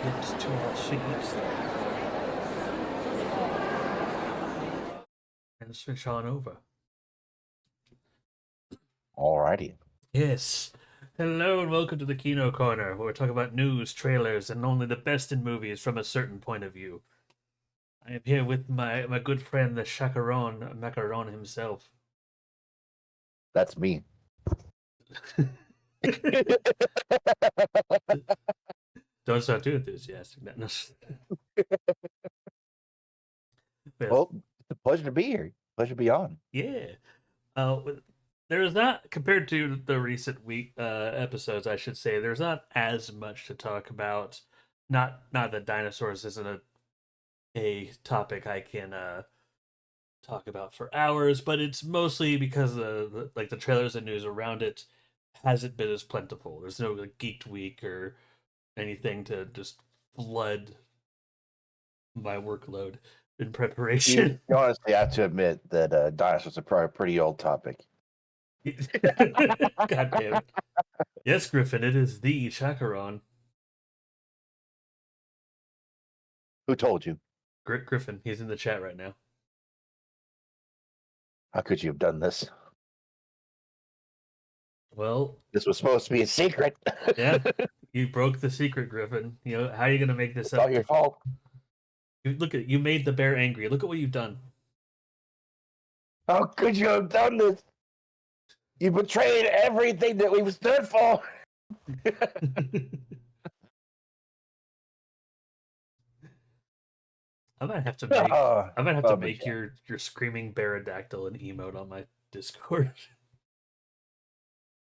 get to our seats and switch on over. Alrighty. Yes. Hello and welcome to the Kino Korner, where we talk about news, trailers, and only the best in movies from a certain point of view. I am here with my good friend, the Chakaron Macaron himself. That's me. Don't sound too enthusiastic. No. Yes. Well, it's a pleasure to be here. Pleasure to be on. Yeah. Uh, there's not, compared to the recent week episodes, I should say, there's not as much to talk about. Not that dinosaurs isn't a topic I can talk about for hours, but it's mostly because like the trailers and news around it hasn't been as plentiful. There's no like Geeked Week or anything to just flood my workload in You, preparation. you honestly have to admit that dinosaurs are probably a pretty old topic. God damn it. Yes, Griffin, it is the Chakaron. Who told you? Griffin, he's in the chat right now. How could you have done this? Well, This was supposed to be a secret. yeah, you broke the secret, Griffin. You know how are you gonna make this It's all up? your fault. Look at you made the bear angry. Look at what you've done. How could you have done this? You betrayed everything that we've stood for. I might have to make oh, I might have to Bubba make Jack. your screaming Baradactyl an emote on my Discord.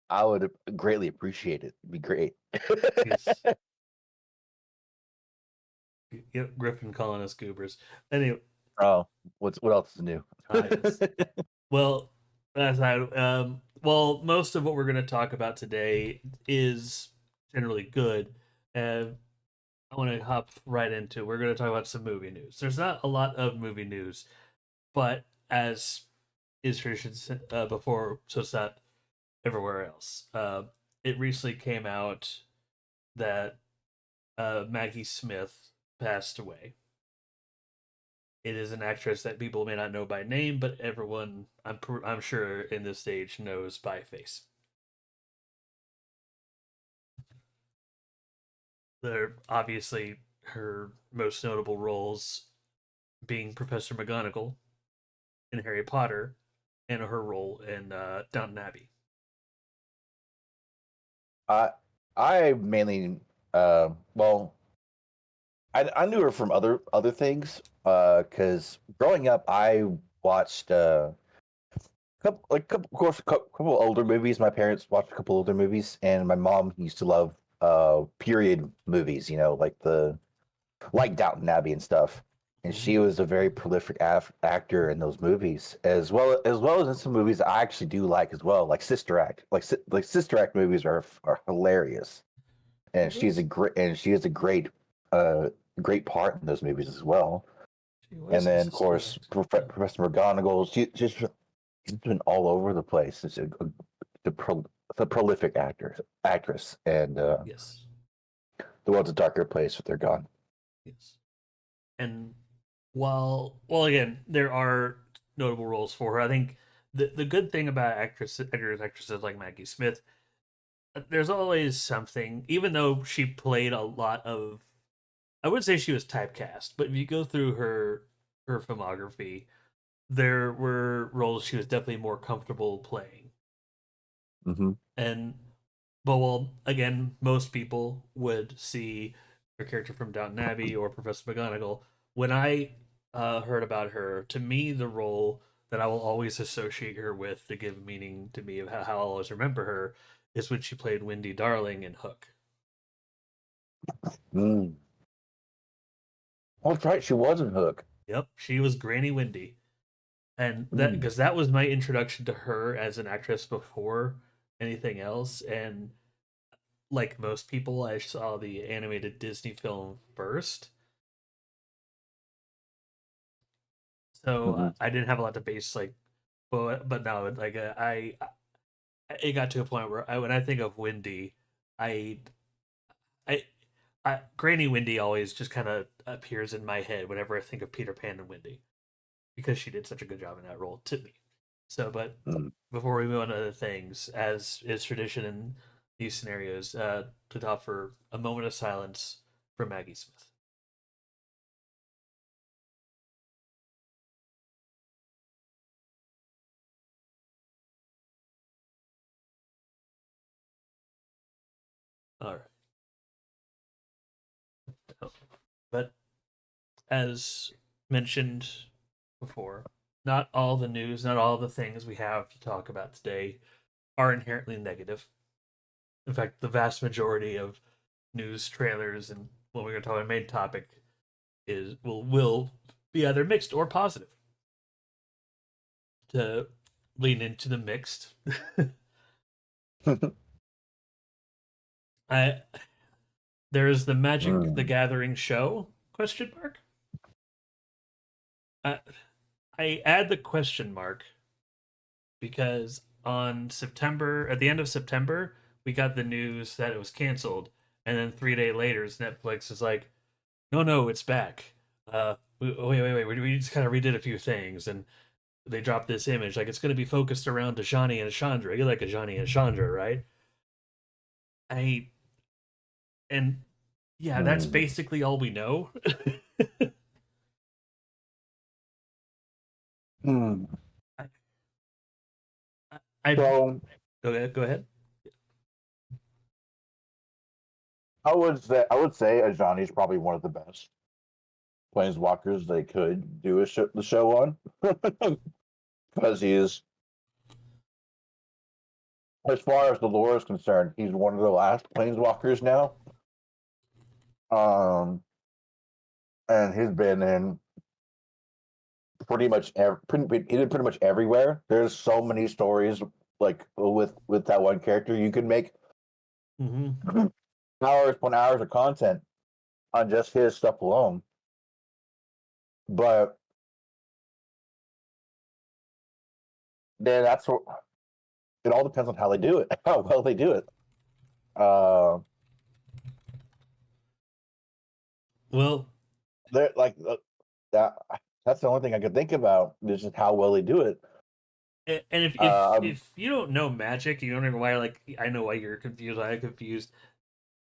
I would greatly appreciate it. It'd be great. Yes. Yep, Griffin calling us goobers. Anyway, oh, what else is new? yes. Well, well, most of what we're going to talk about today is generally good. And I want to hop right into. We're going to talk about some movie news. There's not a lot of movie news, but as is tradition before, so it's not everywhere else. It recently came out that Maggie Smith passed away. It is an actress that people may not know by name, but everyone, I'm sure, in this stage knows by face. They're obviously her most notable roles being Professor McGonagall in Harry Potter, and her role in Downton Abbey. I I mainly well I knew her from other things because growing up I watched of course couple older movies. My parents watched a couple older movies, and my mom used to love period movies. You know, like Downton Abbey and stuff. And Mhm. she was a very prolific actor in those movies, as well as in some movies I actually do like as well, like Sister Act. Like Sister Act movies are hilarious, and she is a uh great part in those movies as well. She And was a then of sister course act. Professor McGonagall, she's been all over the place. The the prolific actress, and Yes, the world's a darker place if they're gone. yes. And well, again, there are notable roles for her. I think the good thing about actresses like Maggie Smith, there's always something. Even though she played a lot of, I would say she was typecast, but if you go through her filmography, there were roles she was definitely more comfortable playing. Hmm. And but well, again, most people would see her character from Downton Abbey or Professor McGonagall. When I heard about her, to me, the role that I will always associate her with, to give meaning to me of how I'll always remember her, is when she played Wendy Darling in Hook. Mm. Oh, that's right. She was in Hook. Yep, she was Granny Wendy, and that Mm. because that was my introduction to her as an actress before anything else. And like most people, I saw the animated Disney film first, so Hmm. I didn't have a lot to base like, but no, like it got to a point where when I think of Wendy, I I Granny Wendy always just kind of appears in my head whenever I think of Peter Pan and Wendy because she did such a good job in that role to me. So, but Mm. before we move on to other things, as is tradition in these scenarios, to offer a moment of silence for Maggie Smith. All right. But as mentioned before, not all the news, not all the things we have to talk about today are inherently negative. In fact, the vast majority of news trailers and what we're going to talk about main topic is will be either mixed or positive. To lean into the mixed, I there's the Magic the Mm. Gathering show question mark. I, I add the question mark because on September at the end of September we got the news that it was canceled, and then 3 days later Netflix is like, no, it's back. Wait, we just kind of redid a few things, and they dropped this image like it's going to be focused around Ajani and Chandra. You like Ajani and Chandra, right? I and yeah, that's Mm. basically all we know. Mm. I, I So go ahead. I would say Ajani is probably one of the best planeswalkers they could do the show on because he's, as far as the lore is concerned, he's one of the last planeswalkers now. Um, and he's been in pretty much everywhere. There's so many stories like with that one character. You could make Mm-hmm. hours upon hours of content on just his stuff alone. But then that's what it all depends on how they do it, how well they do it. Uh, Well, they're like that. That's the only thing I could think about is just how well they do it. and if if Um, if you don't know Magic, you don't know why. Like, I know why you're confused. Why I'm confused.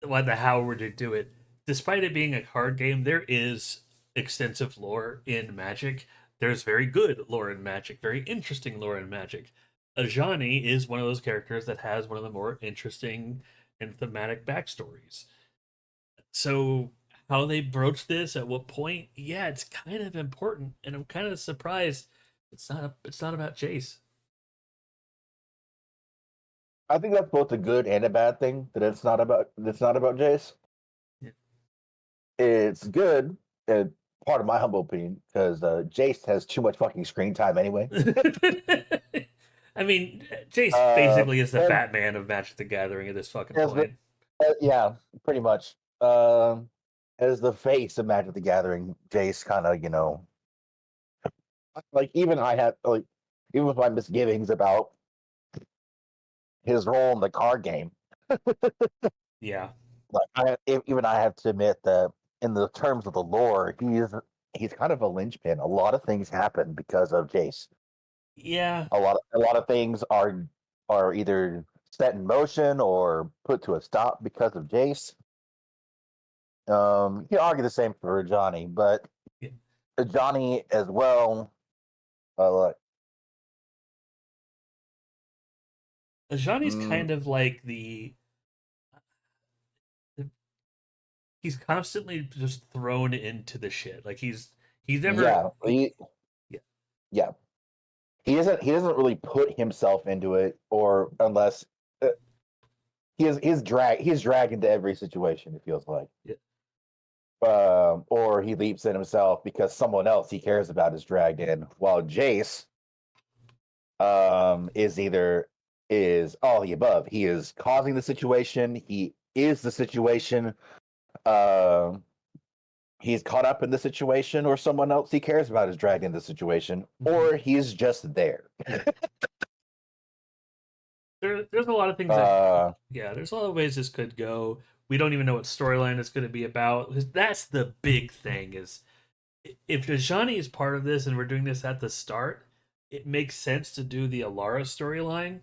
Why the how would you do it? Despite it being a card game, there is extensive lore in Magic. There's very good lore in Magic, very interesting lore in Magic. Ajani is one of those characters that has one of the more interesting and thematic backstories. So how they broach this at what point, yeah, it's kind of important, and I'm kind of surprised it's not about Jace. I think that's both a good and a bad thing that it's not about Jace. Yeah. It's good, and part of my humble opinion, because Jace has too much fucking screen time anyway. I mean, Jace Uh, basically is the and Batman of Magic the Gathering at this fucking as the point. yeah, pretty much. As the face of Magic the Gathering, Jace kind of like even with my misgivings about his role in the card game, Yeah. even I have to admit that in the terms of the lore, he's kind of a linchpin. A lot of things happen because of Jace. Yeah. A lot of things are either set in motion or put to a stop because of Jace. You can argue the same for Johnny, but Yeah. Johnny as well. Like, Ajani's mm, kind of like he's constantly just thrown into the shit. Like he's never yeah, yeah. yeah, he doesn't really put himself into it, or unless uh, he's dragged into every situation. It feels like, Yeah. or he leaps in himself because someone else he cares about is dragged in. While Jace, is all the above. He is causing the situation. He is the situation. Um, he's caught up in the situation, or someone else he cares about is dragged into the situation, Mhm. or he's just there. Yeah. There's a lot of things that Uh, yeah, there's a lot of ways this could go. We don't even know what storyline it's going to be about. 'Cause that's the big thing is if Dajani is part of this and we're doing this at the start, it makes sense to do the Alara storyline.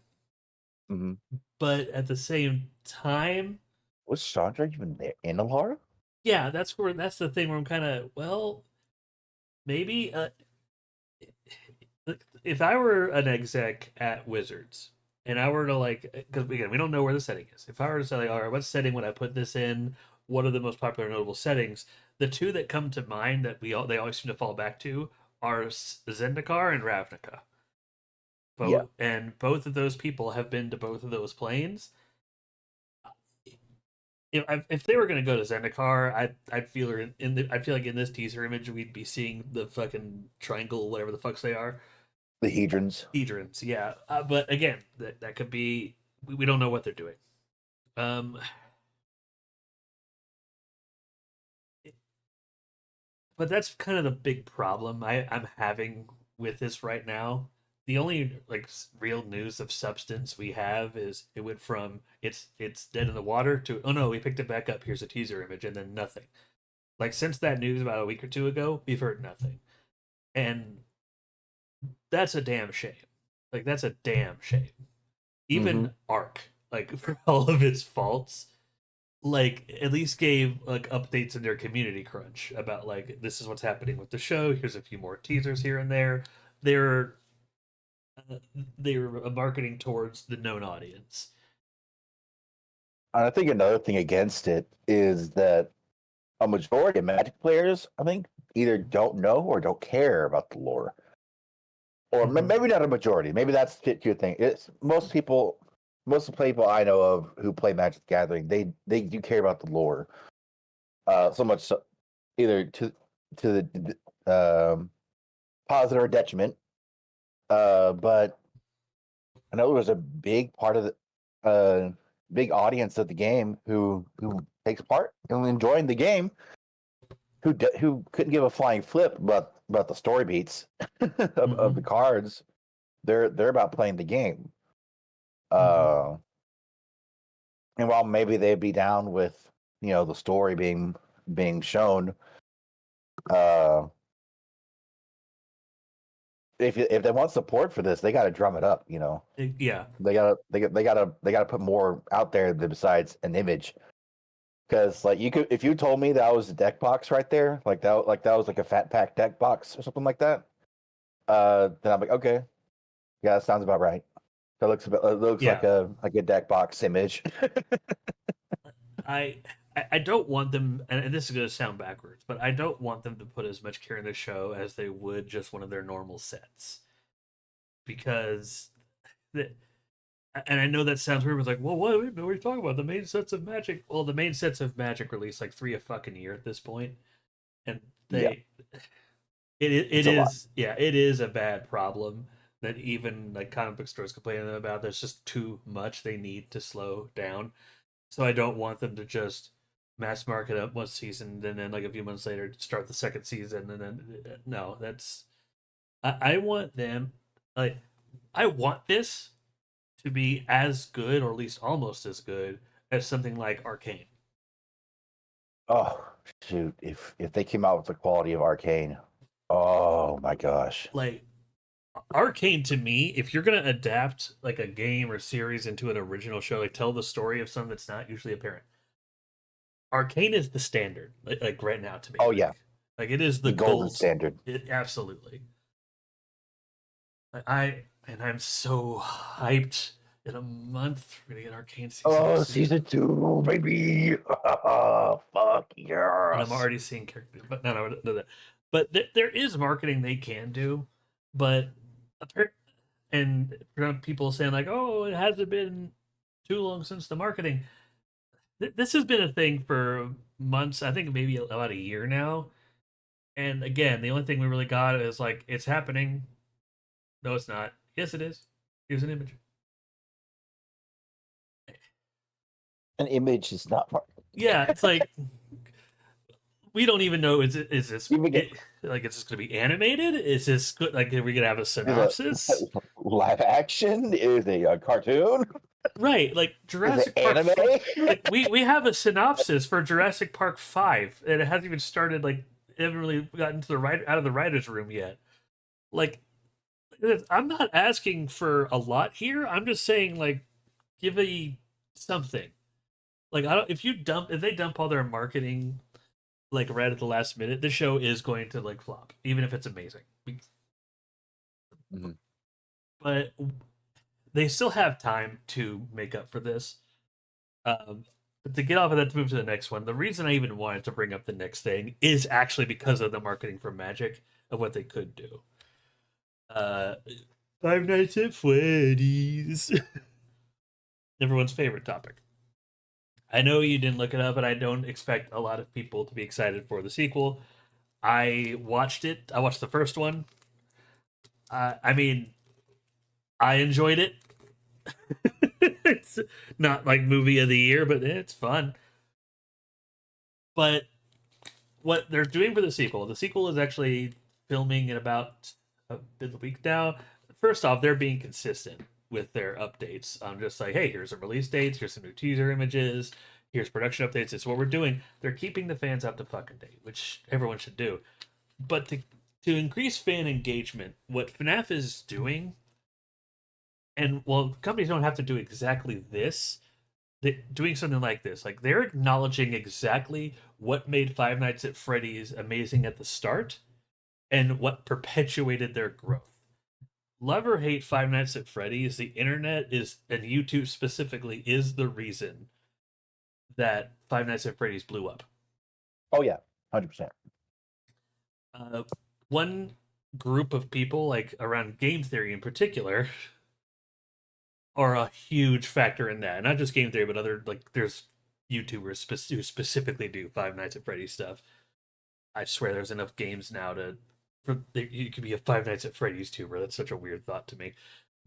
Hmm. But at the same time, Was Chandra even there in Alara? yeah, that's the thing where I'm kind of well, maybe if I were an exec at Wizards and I were to like, because again, we don't know where the setting is. If I were to say, like, all right, what setting would I put this in? What are the most popular notable settings? The two that come to mind that they always seem to fall back to are Zendikar and Ravnica. Yeah. Both of those people have been to both of those planes. If they were going to go to Zendikar, I'd feel I feel like in this teaser image we'd be seeing the fucking triangle, whatever the fucks they are, The Hedrons. Hedrons, yeah. But again, that could be we don't know what they're doing. Um, but that's kind of the big problem I'm having with this right now. The only like real news of substance we have is it went from it's dead in the water to oh no we picked it back up, here's a teaser image, and then nothing. Like since that news about a week or two ago, we've heard nothing, and that's a damn shame. Like that's a damn shame. Hmm. Even Arc, like for all of its faults, like at least gave like updates in their community crunch about like this is what's happening with the show. Here's a few more teasers here and there. They're uh, they're marketing towards the known audience. And I think another thing against it is that a majority of Magic players, I think, either don't know or don't care about the lore. Or Mm-hmm. maybe not a majority. Maybe that's your thing. It's most people, most of the people I know of who play Magic the Gathering, they do care about the lore. So much so, either to the positive or detriment. But I know there was a big part of the big audience of the game who takes part in enjoying the game who couldn't give a flying flip about the story beats of the Mm-hmm. cards. They're about playing the game. Mm-hmm. Uh, and while maybe they'd be down with the story being shown, uh, if they want support for this, they got to drum it up. Yeah, They gotta put more out there than besides an image. Because like you could, if you told me that was a deck box right there, like that was like a fat pack deck box or something like that, then I'm like, okay, yeah, that sounds about right. It looks yeah. like a deck box image. I I don't want them, and this is going to sound backwards, but I don't want them to put as much care in the show as they would just one of their normal sets because the, and I know that sounds weird. But it's like, well, what are you talking about? The main sets of Magic. Well, the main sets of Magic release like three a fucking year at this point, and Yeah, they it's it a lot. is yeah it is a bad problem that even like comic book stores complaining about. There's just too much they need to slow down. So I don't want them to just mass market up one season and then like a few months later start the second season and then no, that's I want them like I want this to be as good or at least almost as good as something like Arcane. Oh shoot! If they came out with the quality of Arcane, oh my gosh. Like Arcane to me, if you're gonna adapt like a game or series into an original show, like tell the story of something that's not usually apparent. Arcane is the standard, like right now to me, Oh yeah, like it is the the golden gold. standard. It absolutely. And I'm so hyped. In a month, we're gonna get Arcane season Oh, 2, season two, baby! Fuck and I'm yes. already seeing characters. But no, no, no, that. But there is marketing they can do, but and people saying like, "Oh, it hasn't been too long since the marketing." This has been a thing for months. I think maybe about a year now. And again, the only thing we really got is like, "It's happening." No, it's not. Yes, it is. Here's an image. An image is not part. Yeah, it's like we don't even know is this Even get it like is this going to be animated? Is this good? Like are we going to have a is a synopsis? live action? Is a cartoon? Right, like Is it Jurassic Park. anime? Like we have a synopsis for Jurassic Park 5, and it hasn't even started. Like, it haven't really gotten to the out of the writers' room yet. Like, I'm not asking for a lot here. I'm just saying, like, give a something. Like, I don't. If they dump all their marketing like right at the last minute, the show is going to like flop, even if it's amazing. Mhm. But they still have time to make up for this. But to get off of that, to move to the next one, the reason I even wanted to bring up the next thing is actually because of the marketing for Magic of what they could do. Uh, Five Nights at Freddy's, everyone's favorite topic. I know you didn't look it up, and I don't expect a lot of people to be excited for the sequel. I watched it. I watched the first one. I mean, I enjoyed it. It's not like movie of the year, but it's fun. But what they're doing for the sequel is actually filming in about a bit of a week now. First off, they're being consistent with their updates. Just like, hey, here's some release dates, here's some new teaser images, here's production updates. It's what we're doing. They're keeping the fans up to fucking date, which everyone should do. But to increase fan engagement, what FNAF is doing, and well, companies don't have to do exactly this, doing something like this. Like, they're acknowledging exactly what made Five Nights at Freddy's amazing at the start and what perpetuated their growth. Love or hate Five Nights at Freddy's, the internet is, and YouTube specifically, is the reason that Five Nights at Freddy's blew up. Oh yeah, 100%. Uh, One group of people, like around game theory in particular, are a huge factor in that. Not just game theory, but other, like, there's YouTubers who specifically do Five Nights at Freddy's stuff. I swear there's enough games now to you could be a Five Nights at Freddy's tuber. That's such a weird thought to me,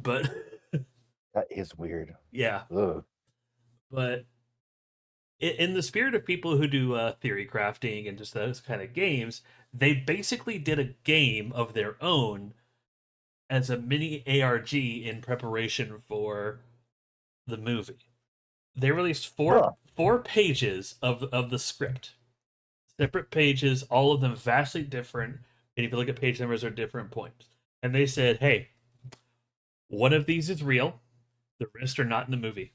but That is weird. yeah. Ugh. But in the spirit of people who do theory crafting and just those kind of games, they basically did a game of their own as a mini ARG in preparation for the movie. They released Huh. four pages of the script, separate pages, all of them vastly different. And if you look at page numbers, are different points. And they said, "Hey, one of these is real. The rest are not in the movie.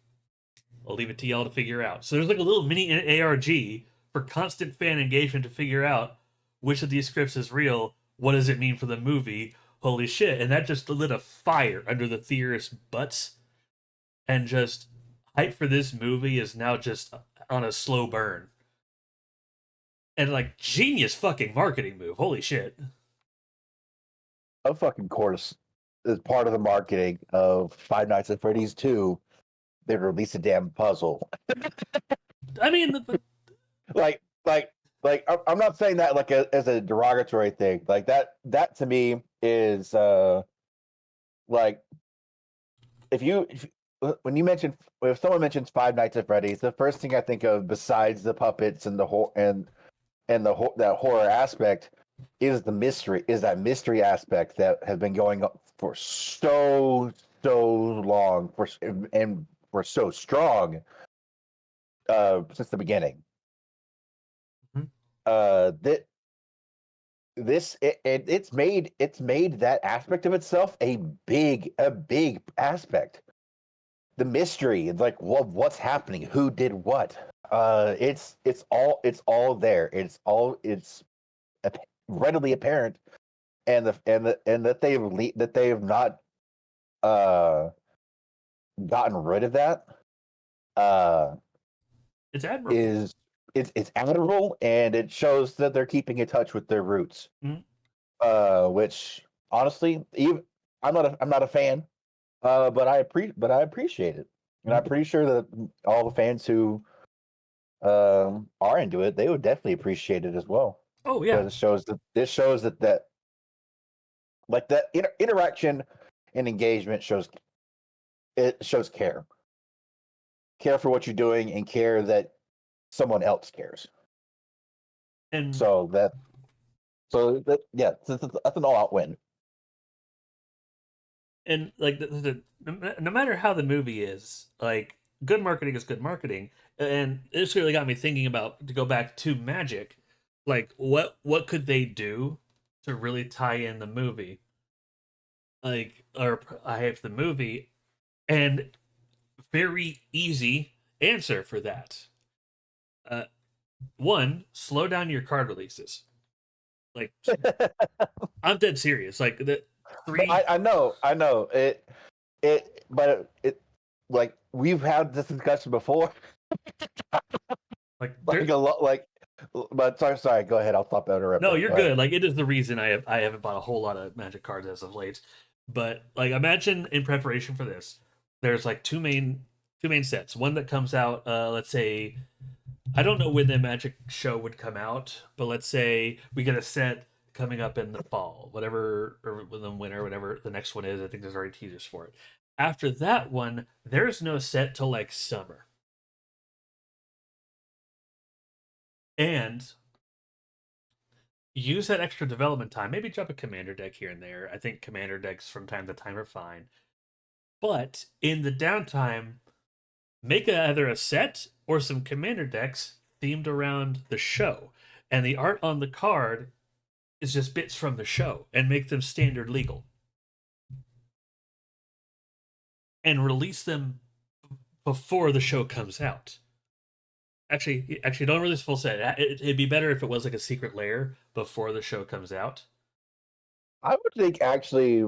I'll leave it to y'all to figure out." So there's like a little mini ARG for constant fan engagement to figure out which of these scripts is real. What does it mean for the movie? Holy shit! And that just lit a fire under the theorists' butts, and just hype for this movie is now just on a slow burn. And like, genius fucking marketing move. Holy shit. Of fucking course, as part of the marketing of Five Nights at Freddy's 2, they released a damn puzzle. I mean, like, like, I'm not saying that like as a derogatory thing. Like that to me is like if when you mention if someone mentions Five Nights at Freddy's, the first thing I think of besides the puppets and the whole and that horror aspect is the mystery, is that mystery aspect that has been going up for so long, and for so strong since the beginning. That it's made that aspect of itself a big aspect. The mystery, it's like, well, what's happening, who did what. It's all there. It's readily apparent, and that they have not uh gotten rid of that uh it's admirable. is it's admirable, and it shows that they're keeping in touch with their roots. Mhm. Which honestly, even I'm not a fan, but I appreciate it, and I'm Mhm. pretty sure that all the fans who are into it, they would definitely appreciate it as well, Oh yeah. because it shows that like that interaction and engagement shows care for what you're doing, and care that someone else cares. And So that yeah, that's an all out win. And like no matter how the movie is, like good marketing is good marketing, and this really got me thinking about to go back to magic, like what could they do to really tie in the movie, like or I have the movie, and very easy answer for that. Uh, One, slow down your card releases. Like I'm dead serious. Like the No, three, I know but like we've had this discussion before, like like there. a lot, like. But sorry, go ahead. I'll stop No, interrupting. you're Go ahead. good. Like it is the reason I haven't bought a whole lot of Magic cards as of late. But like imagine in preparation for this, there's like two main sets. One that comes out, let's say I don't know when the Magic show would come out, but let's say we get a set coming up in the fall, whatever, or in the winter, whatever the next one is. I think there's already teasers for it. After that one, there's no set till like summer, and use that extra development time. Maybe drop a commander deck here and there. I think commander decks from time to time are fine. But in the downtime, make either a set or some commander decks themed around the show. And the art on the card is just bits from the show and make them standard legal. And release them before the show comes out. Actually, don't release full set. It'd be better if it was like a secret layer before the show comes out. I would think actually,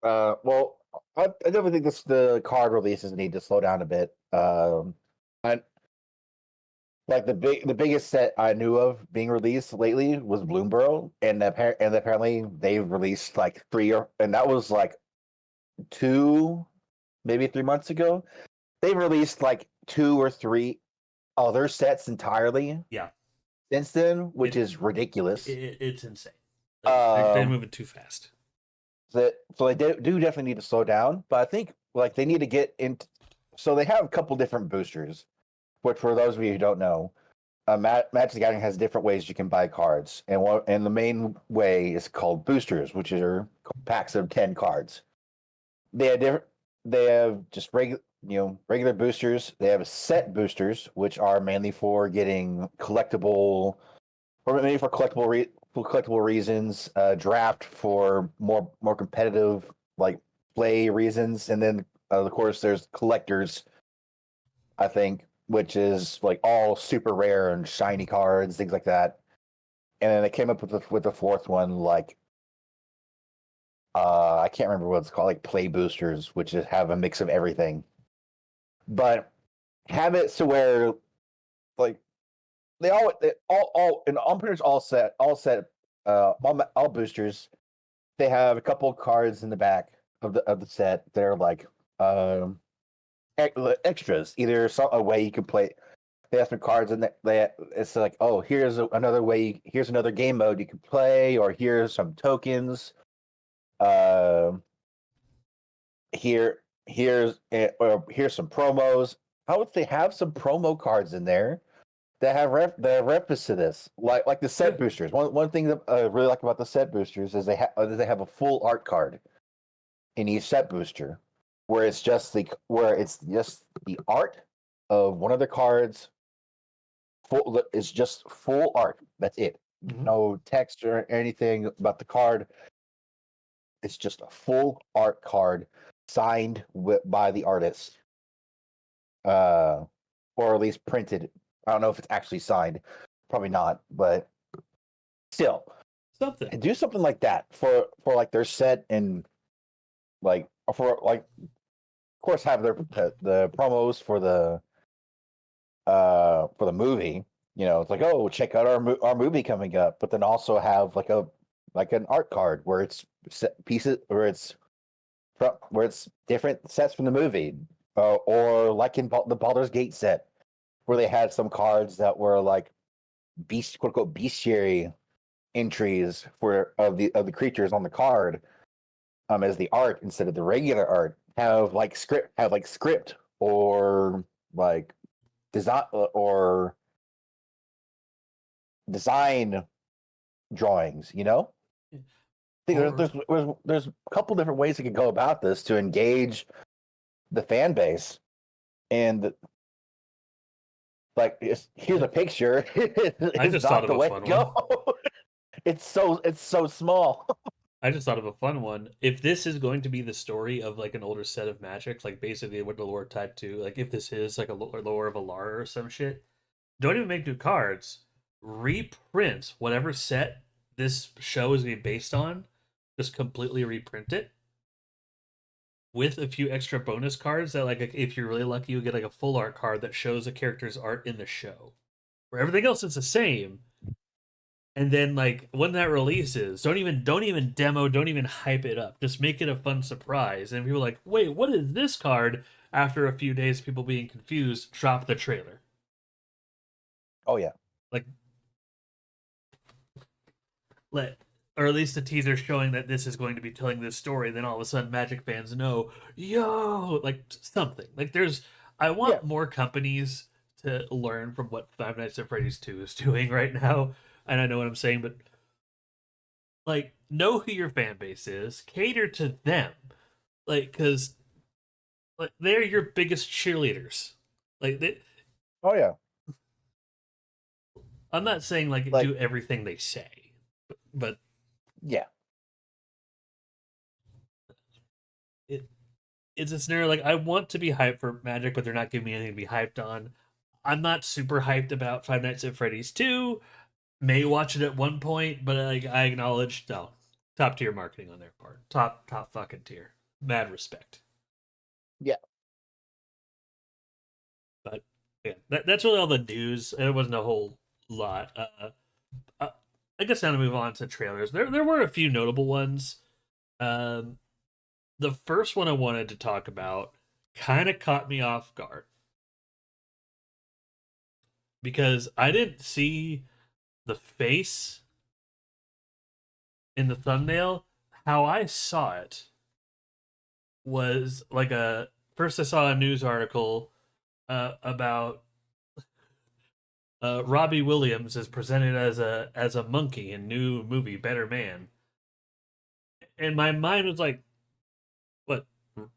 well, I definitely think the card releases need to slow down a bit. And like the biggest set I knew of being released lately was Bloomborough, and apparently they've released like and that was like 2, maybe 3 months ago. They've released like 2 or 3 other sets entirely Yeah, since then, which it, is ridiculous. it's insane. They're Um, moving too fast. so they do definitely need to slow down, but I think like they need to get into. So they have a couple different boosters, which for those of you who don't know, Magic the Gathering has different ways you can buy cards, and the main way is called boosters, which are packs of 10 cards. They have different. They have just regular boosters. They have set boosters, which are mainly for getting collectible, or maybe for collectible reasons. Draft for more competitive like play reasons, and then of course there's collectors. I think which is like all super rare and shiny cards, things like that. And then they came up with the fourth one, like I can't remember what it's called, like play boosters, which is have a mix of everything. But have it so where like and all printers all boosters. They have a couple of cards in the back of the set. They're like um extras. Either a way you can play. They have some cards in that it's like, oh, another way. Here's another game mode you can play, or here's some tokens. Um, or here's some promos. How would they have some promo cards in there that have reference to this, like the Yeah. set boosters. One thing that I really like about the set boosters is they have a full art card in each set booster, where it's just the art of one of the cards. It's just full art. That's it. Mm-hmm. No text or anything about the card. It's just a full art card signed by the artist, uh, or at least printed. I don't know if it's actually signed. Probably not, but still, Something. do something like that for like their set and like of course have the promos for the movie. It's like, oh, check out our movie coming up, but then also have like an art card where it's pieces where it's different sets from the movie, or like in the Baldur's Gate set where they had some cards that were like quote unquote bestiary entries of the creatures on the card, as the art instead of the regular art. Have like script or like design or design drawings. think Or there's a couple different ways you could go about this to engage the fan base, and like here's a picture I is just thought not of the a way to fun one. go. It's so small. I just thought of a fun one. If this is going to be the story of like an older set of magic, like basically what the lore type to, like if this is like a lore of Alara or some shit, don't even make new cards. Reprint whatever set this show is going to be based on. Just completely reprint it with a few extra bonus cards that, like, if you're really lucky, you get like a full art card that shows the character's art in the show. Where everything else is the same, and then like when that releases, don't even demo, don't even hype it up. Just make it a fun surprise. And people are like, wait, what is this card? After a few days, people being confused, drop the trailer. Oh yeah, Like let or at least the teaser showing that this is going to be telling this story, then all of a sudden Magic fans know, yo, like something. Like there's I yeah. want more companies to learn from what Five Nights at Freddy's 2 is doing right now. And I know what I'm saying, but like know who your fan base is, cater to them. Like cuz like they're your biggest cheerleaders. Like Oh yeah. I'm not saying like Like do everything they say, but yeah, it it's a scenario like I want to be hyped for Magic, but they're not giving me anything to be hyped on. I'm not super hyped about Five Nights at Freddy's 2. May watch it at one point, but I acknowledge no top tier marketing on their part. Top fucking tier. Mad respect. yeah. But yeah, that's really all the news. It wasn't a whole lot. Uh, I guess now to move on to trailers. There were a few notable ones. Um, the first one I wanted to talk about kind of caught me off guard because I didn't see the face in the thumbnail. How I saw it was like a first I saw a news article about Robbie Williams is presented as a monkey in new movie Better Man, and my mind was like, "What,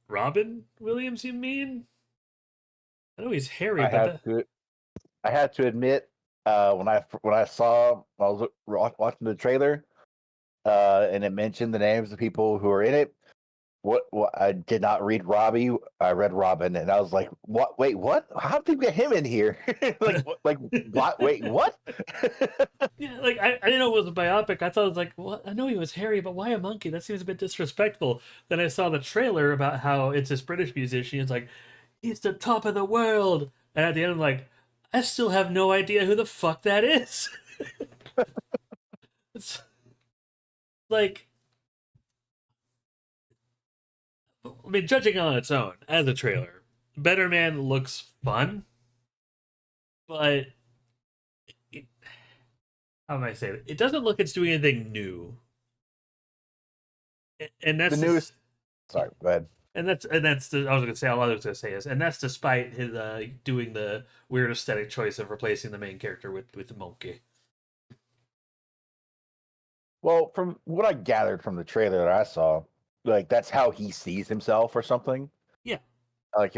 Robin Williams? You mean? I know he's hairy, I but have that to I had to admit, when I was watching the trailer, and it mentioned the names of people who are in it. What I did not read Robbie, I read Robin, and I was like, "What? Wait, what? How did we get him in here? Like what? Wait, what?" yeah, like I didn't know it was a biopic. I thought it was like, well, I know he was hairy, but why a monkey? That seems a bit disrespectful. Then I saw the trailer about how it's this British musician. It's like he's the top of the world, and at the end, I'm like, I still have no idea who the fuck that is. It's like, I mean, judging on its own as a trailer, Better Man looks fun, but it, how am I saying it? It doesn't look it's doing anything new, and The that's newest. just yeah. Sorry, go ahead. And that's the, I was gonna say all I was gonna say is, and that's despite his doing the weird aesthetic choice of replacing the main character with the monkey. Well, from what I gathered from the trailer that I saw, like that's how he sees himself or something. Yeah, Like,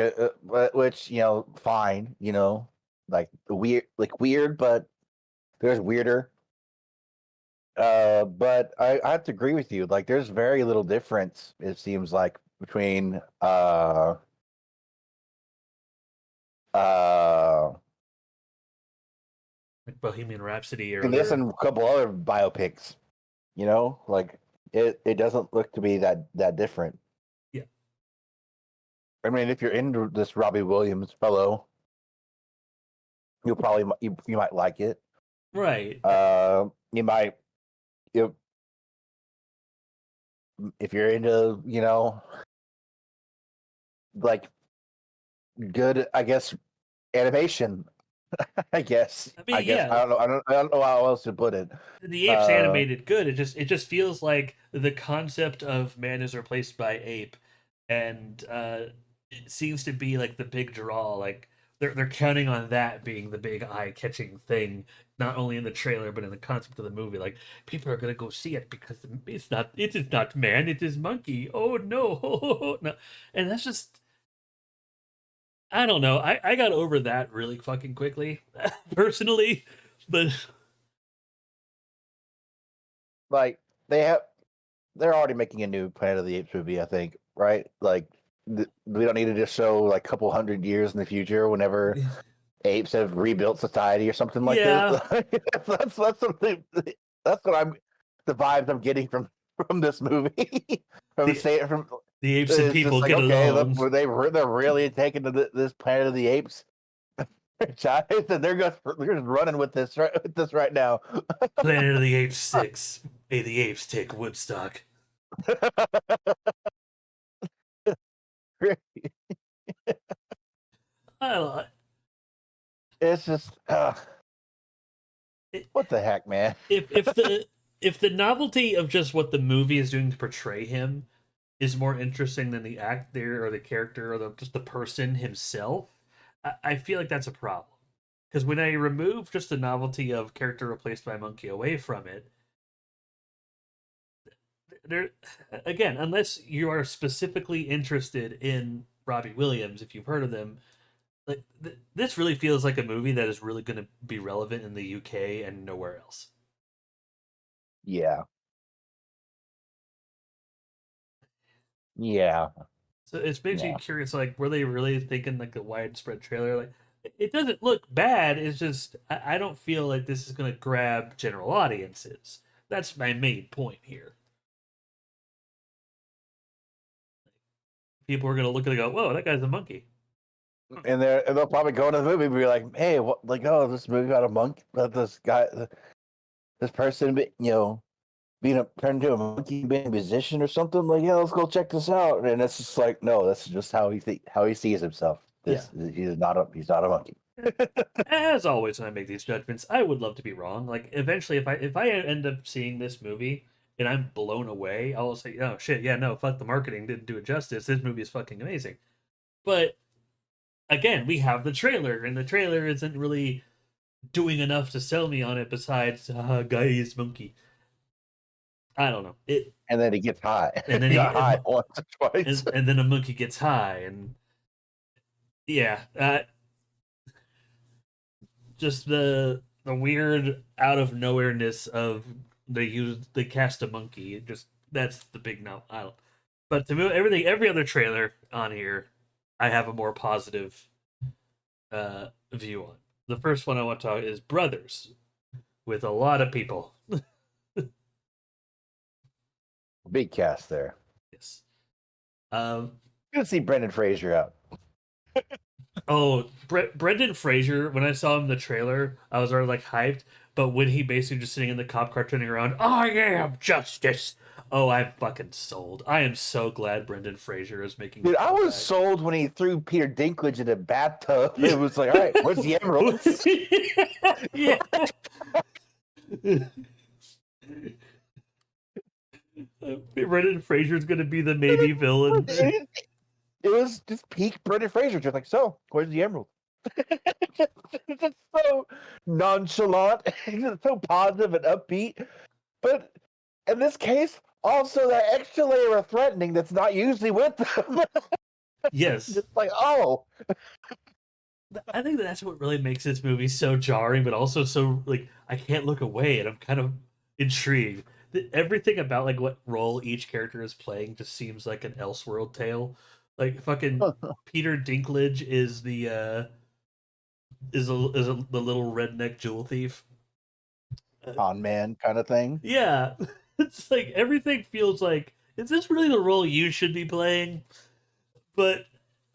which fine. Like weird, but there's weirder. But I have to agree with you. Like, there's very little difference. It seems like between uh like Bohemian Rhapsody or in this other. and a couple other biopics. Like it doesn't look to be that different. Yeah, I mean, if you're into this Robbie Williams fellow, you'll probably you might like it. right. You might if you're into like good, I guess, animation. I guess. I I mean, guess. yeah, I don't know how else to put it. the ape's Uh, animated good. It just feels like the concept of man is replaced by ape, and it seems to be like the big draw. Like they're counting on that being the big eye catching thing, not only in the trailer but in the concept of the movie. Like people are gonna go see it because it is not man, it is monkey. Oh no, no, and that's just I don't know. I got over that really fucking quickly, personally, but Like they have, they're already making a new Planet of the Apes movie, I think, right? Like we don't need to just show like a couple hundred years in the future whenever apes have rebuilt society or something like this. yeah, That's something. That's what I'm. The vibes I'm getting from this movie. from the say from the apes and it's just people like get okay, look, along. they're really taking to this Planet of the Apes franchise, and they're just running with this right now. Planet of the Apes 6. May the apes take Woodstock. I don't, It's just it, what the heck, man. if the novelty of just what the movie is doing to portray him is more interesting than the actor or the character or just the person himself, I feel like that's a problem. Because when I remove just the novelty of character replaced by monkey away from it, there again, unless you are specifically interested in Robbie Williams, if you've heard of them, like this really feels like a movie that is really going to be relevant in the UK and nowhere else. Yeah, yeah, So it's makes you yeah. curious, like, were they really thinking like a widespread trailer? Like, it doesn't look bad. It's just I don't feel like this is going to grab general audiences. That's my main point here. People are going to look at it and go, "Whoa, that guy's a monkey." And they'll probably go into the movie and be like, "Hey, what? Like, oh, this movie about a monk, about this guy, this person, being turned into a monkey, being a musician or something. Like, yeah, let's go check this out." And it's just like, no, that's just how he sees himself. Yeah. He's not a monkey. As always, when I make these judgments, I would love to be wrong. Like eventually, if I end up seeing this movie and I'm blown away, I'll say, "Oh shit, yeah, no, fuck the marketing didn't do it justice. This movie is fucking amazing." But again, we have the trailer, and the trailer isn't really doing enough to sell me on it. Besides, guy is monkey. I don't know it, And then he gets high. and then He got high once or twice. and then a monkey gets high, and yeah, just the weird out of nowhereness of they cast a monkey. Just that's the big no. I don't. But to move every other trailer on here, I have a more positive view on. The first one I want to talk is Brothers, with a lot of people. Big cast there. Yes. Um. Good to see Brendan Fraser out. Oh, Brendan Fraser. When I saw him in the trailer, I was already like hyped. But when he basically just sitting in the cop car turning around, I am justice. Oh, I'm fucking sold. I am so glad Brendan Fraser is making. Dude, I was sold when he threw Peter Dinklage in a bathtub. It was like, all right, where's the emeralds? Yeah. Brendan Fraser's gonna be the maybe villain. It was just peak Brendan Fraser, just like, so, where's the emerald? Just so nonchalant, so positive and upbeat. But in this case, also that extra layer of threatening that's not usually with them. Yes. Just like, oh. I think that's what really makes this movie so jarring, but also so like I can't look away, and I'm kind of intrigued. Everything about like what role each character is playing just seems like an Elseworld tale. Like fucking Peter Dinklage is the the little redneck jewel thief. Con man kind of thing. Yeah, it's like everything feels like is this really the role you should be playing? But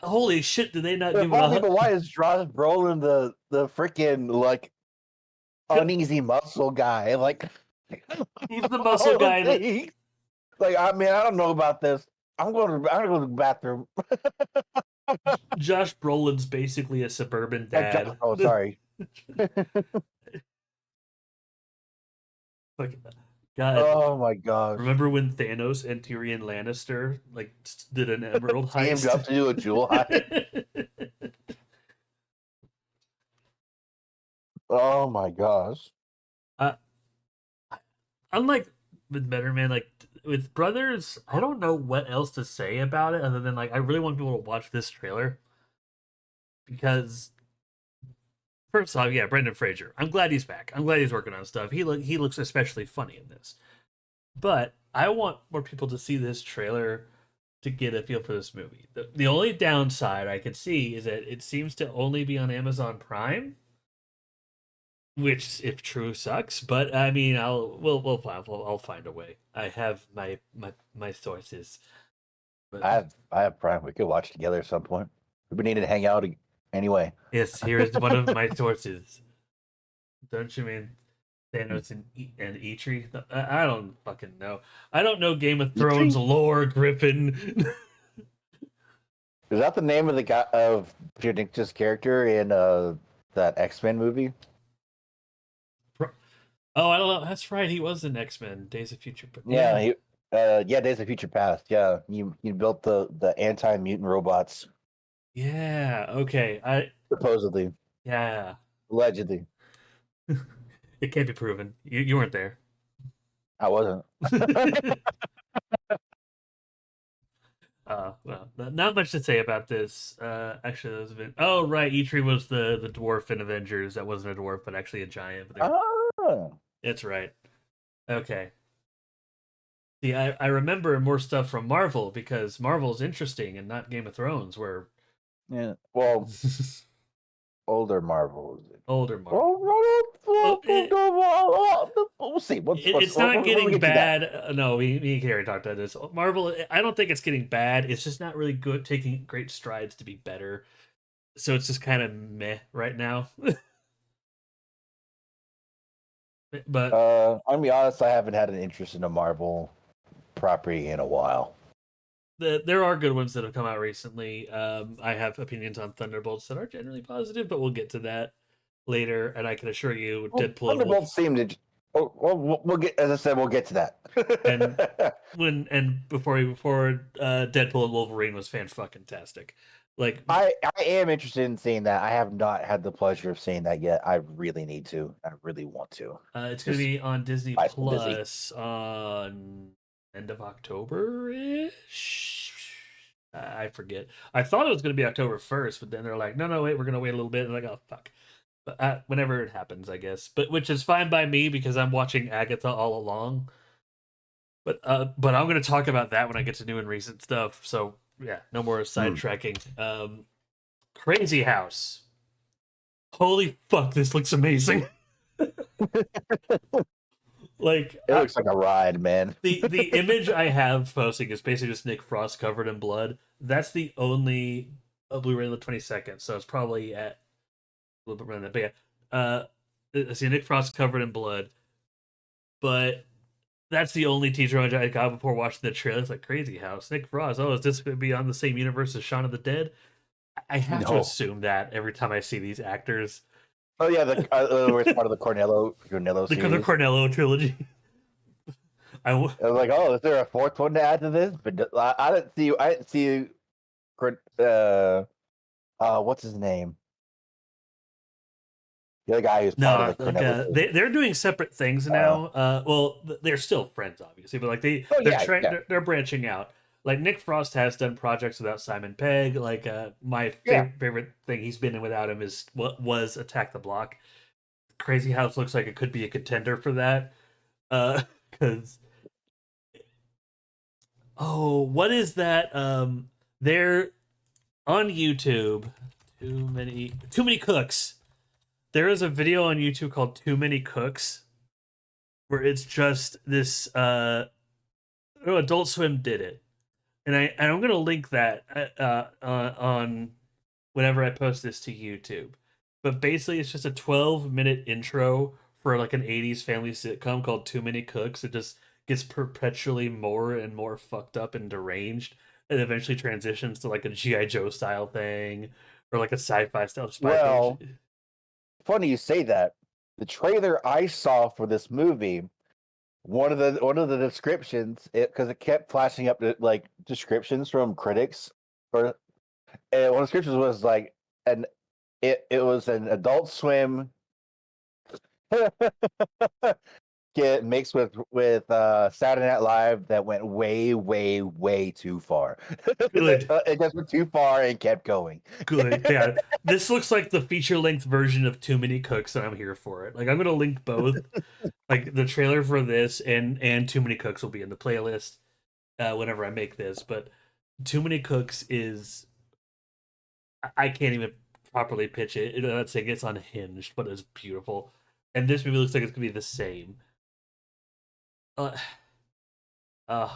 holy shit, did they not But give it a? but why is Josh Brolin the freaking like uneasy muscle guy? Like He's the muscle guy that like I mean I don't know about this. I'm gonna go to the bathroom. Josh Brolin's basically a suburban dad. Oh, sorry. Like, God, Oh my gosh. remember when Thanos and Tyrion Lannister like did an emerald Teamed heist? up to do a jewel heist. Oh my gosh. Uh, unlike with Better Man, like with Brothers, I don't know what else to say about it other than like I really want people to watch this trailer because first off, yeah, Brendan Fraser. I'm glad he's back. I'm glad he's working on stuff. He looks especially funny in this. But I want more people to see this trailer to get a feel for this movie. The only downside I could see is that it seems to only be on Amazon Prime, which, if true, sucks. But I mean, I'll find a way. I have my sources. But I have Prime. We could watch together at some point. We've been needing to hang out anyway. yes, here's one of my sources. Don't you mean Thanos and Eitri? I don't fucking know. I don't know Game of Thrones Eitri? lore, Griffin. Is that the name of the guy of Predictus character in that X-Men movie? Oh, I don't know. That's right. He was in X Men Days of Future. But Yeah, yeah, he yeah, Days of Future Past. Yeah. You built the anti-mutant robots, yeah. Okay. supposedly. Yeah. Allegedly. It can't be proven. You weren't there. I wasn't. Well, not much to say about this. Actually, that was a bit. Oh, right. Eitri was the dwarf in Avengers. That wasn't a dwarf, but actually a giant. But Ah. it's right. Okay. See, I remember more stuff from Marvel because Marvel's interesting and not Game of Thrones, where Yeah. Well, older Marvel. older Marvel. Well, We'll see. it's not We'll getting get to that. bad. No, me and Carrie talked about this. Marvel, I don't think it's getting bad. It's just not really good, taking great strides to be better. So it's just kind of meh right now. But I'm gonna be honest. I haven't had an interest in a Marvel property in a while. there are good ones that have come out recently. I have opinions on Thunderbolts that are generally positive, but we'll get to that later. And I can assure you, Well, Deadpool and Thunderbolts Wolf, seem to. Oh, well, we'll get. As I said, we'll get to and that. before Deadpool and Wolverine was fan fucking tastic. Like I am interested in seeing that. I have not had the pleasure of seeing that yet. I really need to. I really want to. it's going to Just be on Disney life's been busy. Plus on end of October ish. I forget. I thought it was going to be October 1st, but then they're like, no, wait, we're going to wait a little bit. And I'm like, oh, fuck. But whenever it happens, I guess. But which is fine by me because I'm watching Agatha all along. But I'm going to talk about that when I get to new and recent stuff. So yeah, no more sidetracking. Crazy House. Holy fuck, this looks amazing. Like It looks like a ride, man. the image I have posting is basically just Nick Frost covered in blood. That's the only Blu-ray on the 22nd, so it's probably at a little bit around that. But yeah, I see Nick Frost covered in blood, but that's the only teaser image I got before watching the trailer. It's like Crazy House, Nick Frost. Oh, is this going to be on the same universe as Shaun of the Dead? I have to No. assume that every time I see these actors, Oh yeah, it's part of the Cornello the series. Cornello trilogy. I was like, oh, is there a fourth one to add to this? But I didn't see. I didn't see. What's his name? The other guy who's part of No, the like Cornello series. they're doing separate things now. Well, they're still friends, obviously, but like Oh yeah, yeah, they're branching out. Like Nick Frost has done projects without Simon Pegg. Like my yeah. favorite thing he's been in without him is what was Attack the Block. Crazy House looks like it could be a contender for that. Because oh, what is that? They're on YouTube. Too many cooks. There is a video on YouTube called Too Many Cooks where it's just this Adult Swim did it. And I'm going to link that on whenever I post this to YouTube. But basically it's just a 12-minute intro for like an 80s family sitcom called Too Many Cooks. It just gets perpetually more and more fucked up and deranged and eventually transitions to like a GI Joe style thing or like a sci-fi style spy thing. Well, funny you say that. The trailer I saw for this movie, one of the descriptions, because it kept flashing up like descriptions from critics, or and one of the descriptions was like it was an Adult Swim Get mixed with Saturday Night Live that went way, way, way too far. Good, It just went too far and kept going. good. Yeah, this looks like the feature length version of Too Many Cooks, and I'm here for it. Like I'm gonna link both. Like the trailer for this and Too Many Cooks will be in the playlist whenever I make this. But Too Many Cooks is I can't even properly pitch it. Let's say it's unhinged, but it's beautiful. And this movie looks like it's gonna be the same. Uh, uh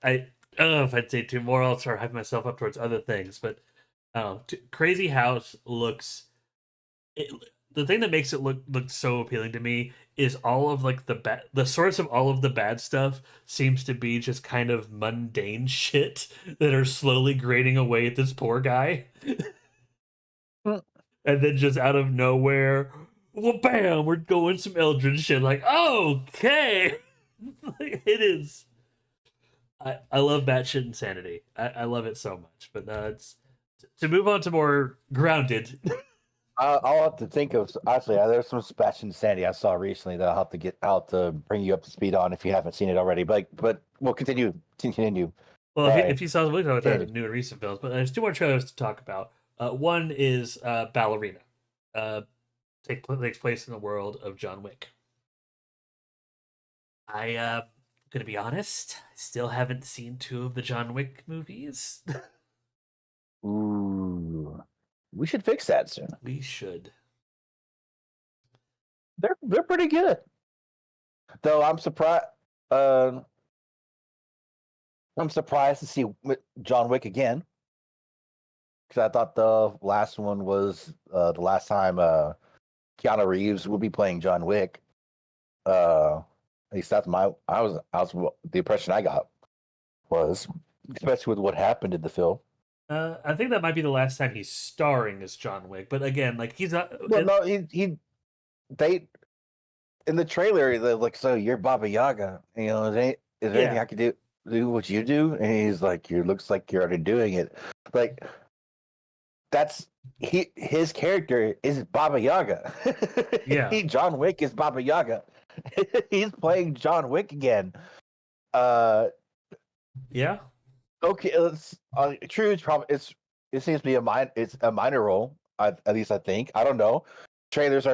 I don't know if I'd say two more. I'll start hyping myself up towards other things, but Crazy House looks. It, the thing that makes it look so appealing to me is all of like the source of all of the bad stuff seems to be just kind of mundane shit that are slowly grating away at this poor guy. And then just out of nowhere, well, bam, we're going some Eldritch shit. Like, okay, it is. I love batshit insanity. I love it so much. But it's to move on to more grounded. I'll have to think of actually. There's some Spatch Insanity I saw recently that I'll have to get out to bring you up to speed on if you haven't seen it already. But we'll continue. Well, All if right, you saw the movie, continue. new and recent films, but there's two more trailers to talk about. One is Ballerina. Uh, takes place in the world of John Wick. I gonna be honest, I still haven't seen two of the John Wick movies. Ooh, we should fix that soon. We should. They're pretty good, though. Uh, I'm surprised to see John Wick again because I thought the last one was the last time Keanu Reeves would be playing John Wick. At least that's the impression I got was, especially with what happened in the film. I think that might be the last time he's starring as John Wick. But again, like he's not. Well, no, they in the trailer they're like, so you're Baba Yaga, is there anything Yeah, I could do what you do? And he's like, you looks like you're already doing it. Like that's his character is Baba Yaga. yeah, John Wick is Baba Yaga. He's playing John Wick again. Uh, yeah, okay, true. It seems to be it's a minor role. At least I think. I don't know. Trailers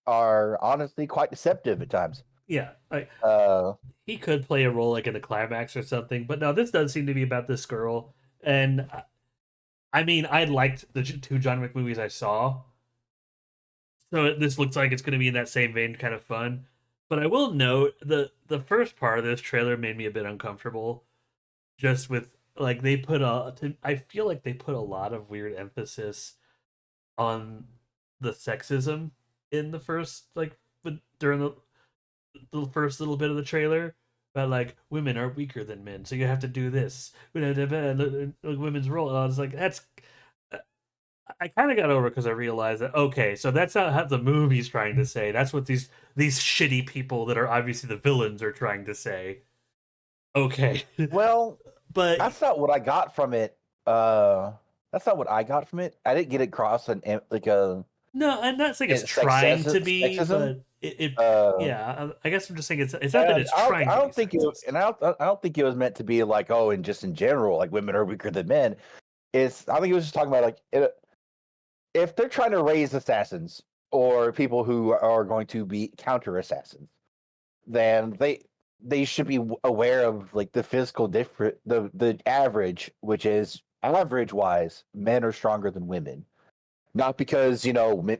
are honestly quite deceptive at times. yeah. Like Uh, he could play a role like in the climax or something. But no, this does seem to be about this girl. And I mean, I liked the two John Wick movies I saw. So this looks like it's going to be in that same vein, kind of fun. But I will note the first part of this trailer made me a bit uncomfortable, just with like I feel like they put a lot of weird emphasis on the sexism in the first during the first little bit of the trailer about like women are weaker than men, so you have to do this. Women's role. And I was like, that's I kind of got over because I realized that okay, so that's not how the movie's trying to say. That's what these shitty people that are obviously the villains are trying to say. Okay, well, but that's not what I got from it. That's not what I got from it. I didn't get across like a no, I'm not saying it's trying to be, sexism. but it Uh, yeah. I guess I'm just saying it's not that and it's trying I to be don't think sexist. I don't think it was meant to be like, oh, and just in general, like women are weaker than men. I think it was just talking about if they're trying to raise assassins or people who are going to be counter assassins, then they should be aware of like the physical different the average, which is average wise, men are stronger than women. Not because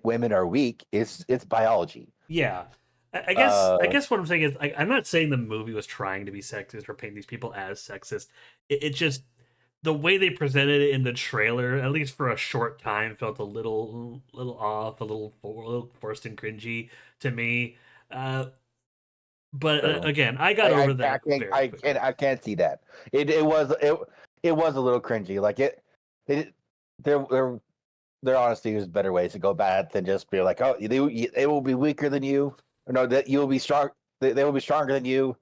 women are weak. It's biology. Yeah, I Uh, guess what I'm saying is I'm not saying the movie was trying to be sexist or paint these people as sexist. It just the way they presented it in the trailer, at least for a short time, felt a little off, a little forced and cringy to me. Uh, but true. again, I got over that very quickly. I can't see that. It was a little cringy. Like it there there honestly is better ways to go about it than just be like, oh, they will be weaker than you. Or no, that you'll be strong. They will be stronger than you.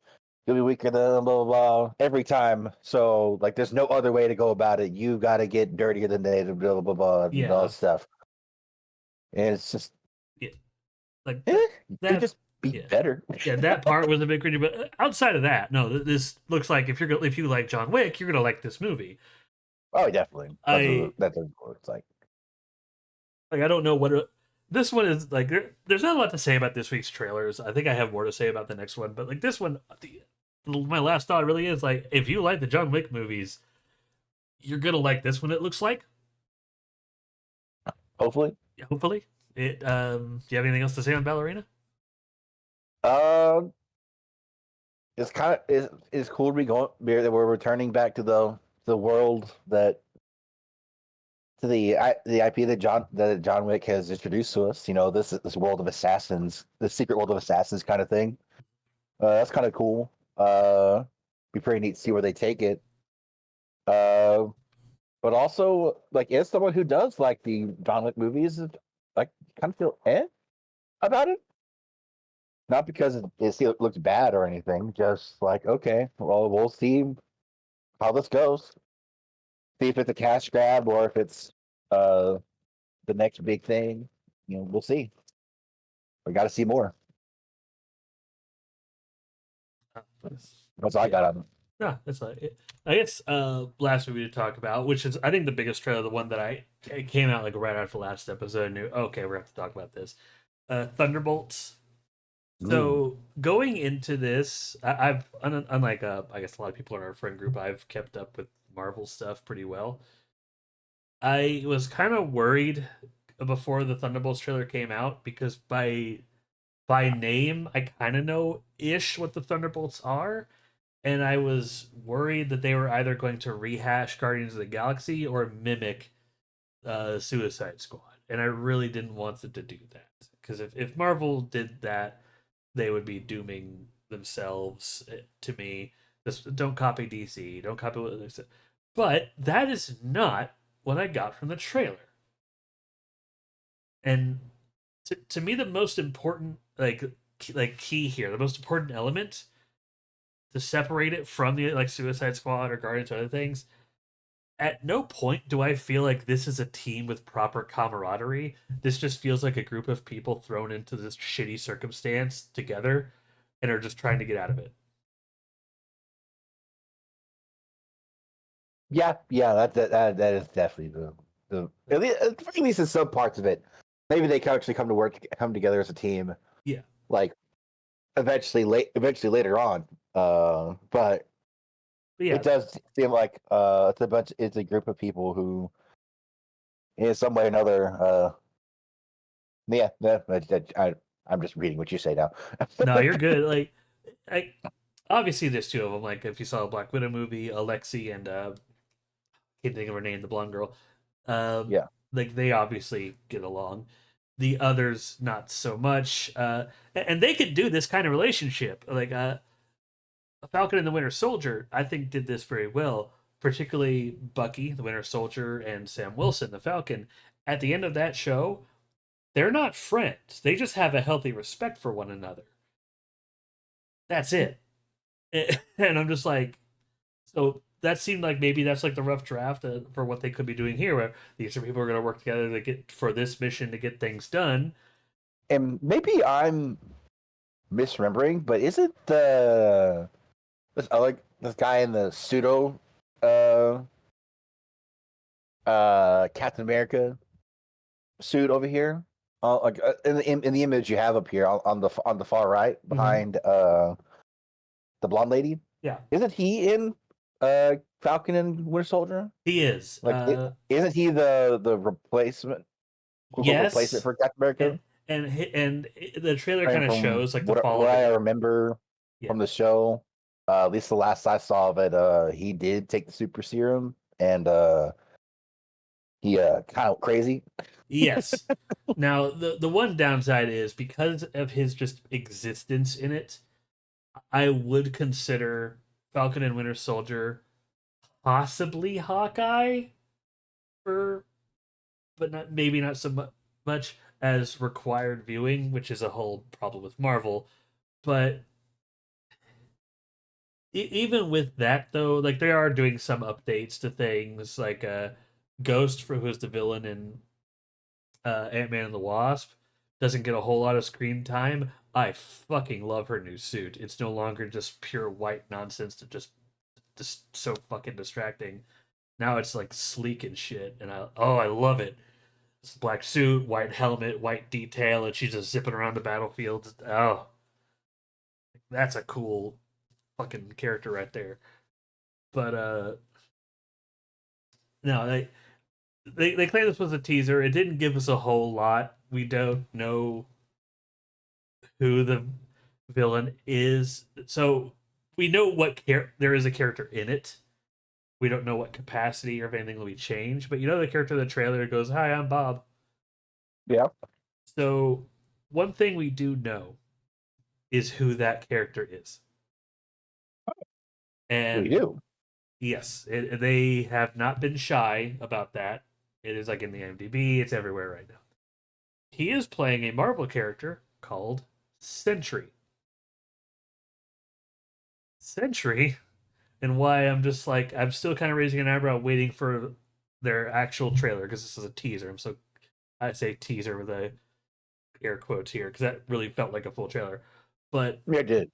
You'll be weaker than blah blah blah every time. So like, there's no other way to go about it. You got to get dirtier than they blah blah blah and all Yeah, that stuff. And it's just yeah. Like You could that just be yeah. better. Yeah, that part was a bit cringy, but outside of that, no, this looks like if you like John Wick, you're gonna like this movie. Oh, definitely. I That's what it's like. I don't know this one is like. There's not a lot to say about this week's trailers. I think I have more to say about the next one, but like this one, my last thought really is like, if you like the John Wick movies, you're gonna like this one. It looks like, Hopefully. hopefully. It. Do you have anything else to say on Ballerina? Um, it's kind of it's cool to be going. We're returning back to the world that to the IP that John Wick has introduced to us. You know, this world of assassins, the secret world of assassins kind of thing. That's kind of cool. Be pretty neat to see where they take it. Uh, but also, like, as someone who does like the John Wick movies, like, kind of feel about it. Not because it looks bad or anything. Just like, okay, well, we'll see how this goes. See if it's a cash grab or if it's uh the next big thing. You know, we'll see. We got to see more. That's all I Yeah. got on it. Yeah, that's like it. I guess last movie to talk about, which is I think the biggest trailer, the one that it came out like right after last episode. I knew okay, we're gonna have to talk about this. Thunderbolts. Ooh. So going into this, I've unlike I guess a lot of people in our friend group, I've kept up with Marvel stuff pretty well. I was kind of worried before the Thunderbolts trailer came out because by name I kind of know ish what the Thunderbolts are, and I was worried that they were either going to rehash Guardians of the Galaxy or mimic Suicide Squad, and I really didn't want them to do that because if Marvel did that, they would be dooming themselves to me. Just don't copy DC, don't copy what they said. But that is not what I got from the trailer, and to me the most important key here, the most important element to separate it from the like Suicide Squad or Guardians or other things. At no point do I feel like this is a team with proper camaraderie. This just feels like a group of people thrown into this shitty circumstance together and are just trying to get out of it. Yeah, that is definitely the at least in some parts of it. Maybe they can actually come together as a team. Yeah. Like eventually later on. But But it yeah, does seem like it's a group of people who, in some way or another, yeah, I'm just reading what you say now. no, you're good. Like, I obviously there's two of them. Like, if you saw a Black Widow movie, Alexi and can't think of her name, the blonde girl. Um, Yeah. like they obviously get along. The others not so much. And they could do this kind of relationship. Like Falcon and the Winter Soldier, I think did this very well. Particularly Bucky, the Winter Soldier, and Sam Wilson, the Falcon. At the end of that show, they're not friends. They just have a healthy respect for one another. That's it. And I'm just like, so that seemed like maybe that's like the rough draft for what they could be doing here, where these are people who are going to work together to get for this mission to get things done. And maybe I'm misremembering, but isn't this guy in the pseudo uh Captain America suit over here? In the image you have up here on the far right Mm-hmm. behind the blonde lady. Yeah, Isn't he in Falcon and Winter Soldier? he is. Like, isn't he the replacement, quote unquote replacement Yes, for Captain America? and the trailer kind And of from shows like the fall what of I it. remember Yeah. from the show, at least the last I saw of it, he did take the super serum, and he kind of crazy. Yes. Now the one downside is because of his just existence in it, I would consider Falcon and Winter Soldier, possibly Hawkeye, for but not maybe not so much as required viewing, which is a whole problem with Marvel. But even with that, though, like they are doing some updates to things, like Ghost, for who's the villain in Ant Man and the Wasp. doesn't get a whole lot of screen time. I fucking love her new suit. It's no longer just pure white nonsense that just so fucking distracting. Now it's like sleek and shit, and I love it. It's a black suit, white helmet, white detail, and she's just zipping around the battlefield. Oh, that's a cool fucking character right there. But no, they claim this was a teaser. It didn't give us a whole lot. We don't know who the villain is. So we know there is a character in it. We don't know what capacity or if anything will be changed, but you know the character in the trailer goes, "Hi, I'm Bob." Yeah, So one thing we do know is who that character is, we and do. yes, they have not been shy about that. It is like in the IMDb, it's everywhere right now. He is playing a Marvel character called Sentry. Sentry, and why I'm just like I'm still kind of raising an eyebrow, waiting for their actual trailer because this is a teaser. I say teaser with a air quotes here because that really felt like a full trailer. But Yeah, I did.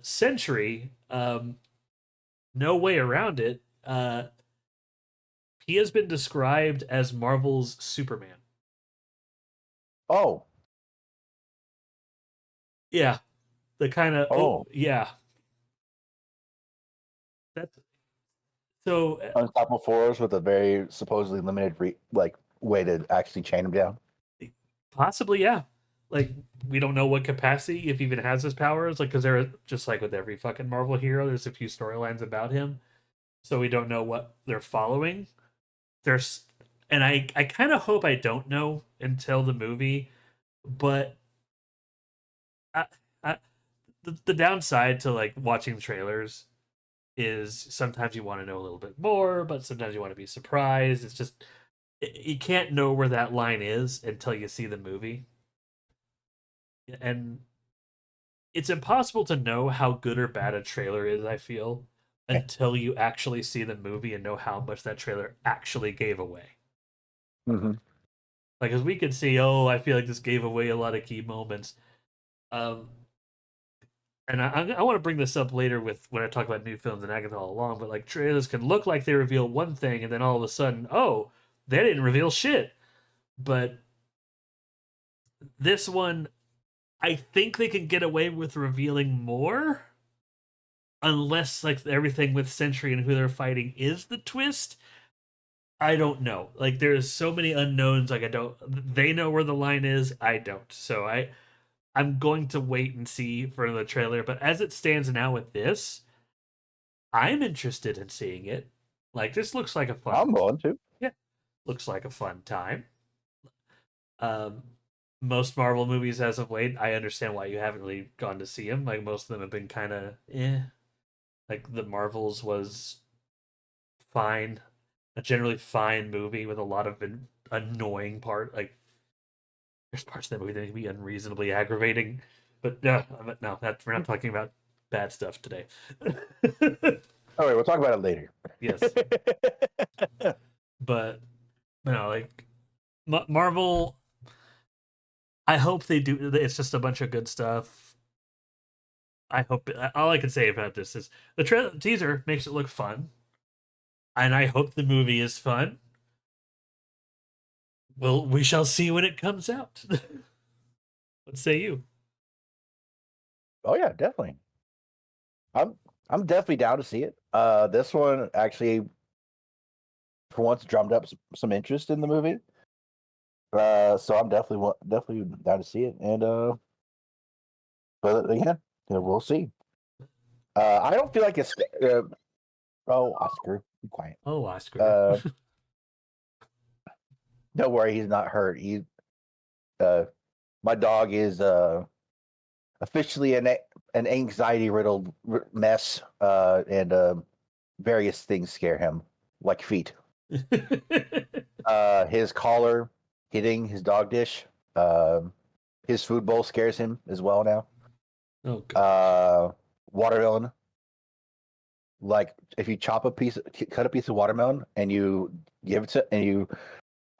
Sentry, no way around it. He has been described as Marvel's Superman. Oh, Yeah, the kind of oh, yeah. That's so unstoppable force with a very supposedly limited way to actually chain him down. possibly yeah. Like we don't know what capacity if he even has his powers. Like because they're just like with every fucking Marvel hero, there's a few storylines about him, so we don't know what they're following. There's and I kind of hope I don't know until the movie, but I, I, the downside to like watching trailers is sometimes you want to know a little bit more, but sometimes you want to be surprised. It's just you can't know where that line is until you see the movie, and it's impossible to know how good or bad a trailer is. I feel until you actually see the movie and know how much that trailer actually gave away. Mm-hmm. Like, as we could see, oh, I feel like this gave away a lot of key moments. Um, and I want to bring this up later with when I talk about new films and Agatha all along, but like trailers can look like they reveal one thing and then all of a sudden, oh, they didn't reveal shit. But this one, I think they can get away with revealing more, unless like everything with Sentry and who they're fighting is the twist. I don't know. Like there's so many unknowns. Like I don't. They know where the line is. I don't. So I'm going to wait and see for the trailer. But as it stands now with this, I'm interested in seeing it. Like this looks like a fun. I'm going to. Yeah, looks like a fun time. Um, most Marvel movies as of late, I understand why you haven't really gone to see them. Like most of them have been kind of eh. Like the Marvels was fine, a generally fine movie with a lot of annoying part. Like there's parts of that movie that can be unreasonably aggravating. But no, we're not talking about bad stuff today. All right, we'll talk about it later. Yes, but no, like Marvel. I hope they do. It's just a bunch of good stuff. I hope. All I can say about this is the teaser makes it look fun, and I hope the movie is fun. Well, we shall see when it comes out. What say you? Oh yeah, definitely. I'm I'm definitely down to see it. This one actually, for once, drummed up some interest in the movie. So I'm definitely down to see it, and but again, we'll see. I don't feel like it's. Oh, Oscar, be quiet. Oh, Oscar. Uh, don't worry, he's not hurt. Uh, my dog is officially an anxiety riddled mess, and various things scare him, like feet. His collar hitting his dog dish. His food bowl scares him as well now. Oh god. Watermelon. Like if you cut a piece of watermelon and you give it to and you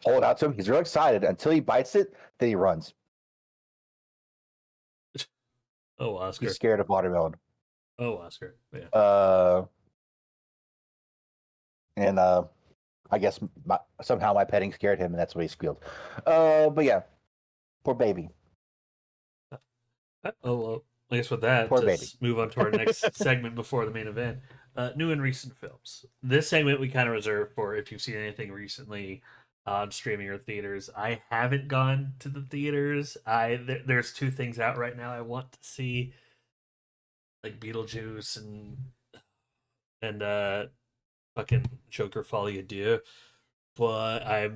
hold it out to him, he's real excited until he bites it, then he runs. Oh, He's Oscar. scared of watermelon. Oh, Oscar. Yeah. Uh, and I guess somehow my petting scared him, and that's why he squealed. But yeah, poor baby, Oh, well, I guess with that, poor baby. let's move on to our next segment before the main event. New and recent films. This segment we kind of reserve for if you've seen anything recently on streaming or theaters. I haven't gone to the theaters. There's two things out right now I want to see, like Beetlejuice and fucking Joker Folie à Deux. But I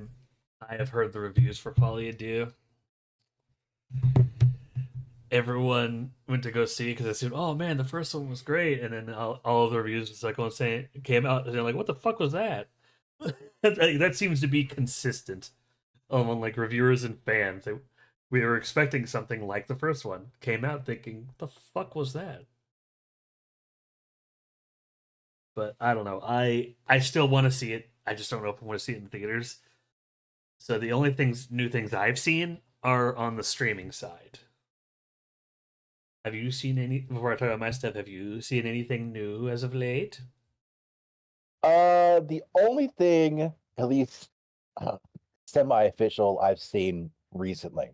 have heard the reviews for Folie à Deux. Everyone went to go see because they said, "Oh man, the first one was great," and then all of the reviews was like saying came out and they're like, "What the fuck was that?" That seems to be consistent among like reviewers and fans. We were expecting something like the first one, came out thinking, "What the fuck was that?" But I don't know. I still want to see it. I just don't know if I want to see it in theaters. So the only new things I've seen are on the streaming side. Have you seen any? Before I talk about my stuff, have you seen anything new as of late? The only thing, at least semi-official, I've seen recently.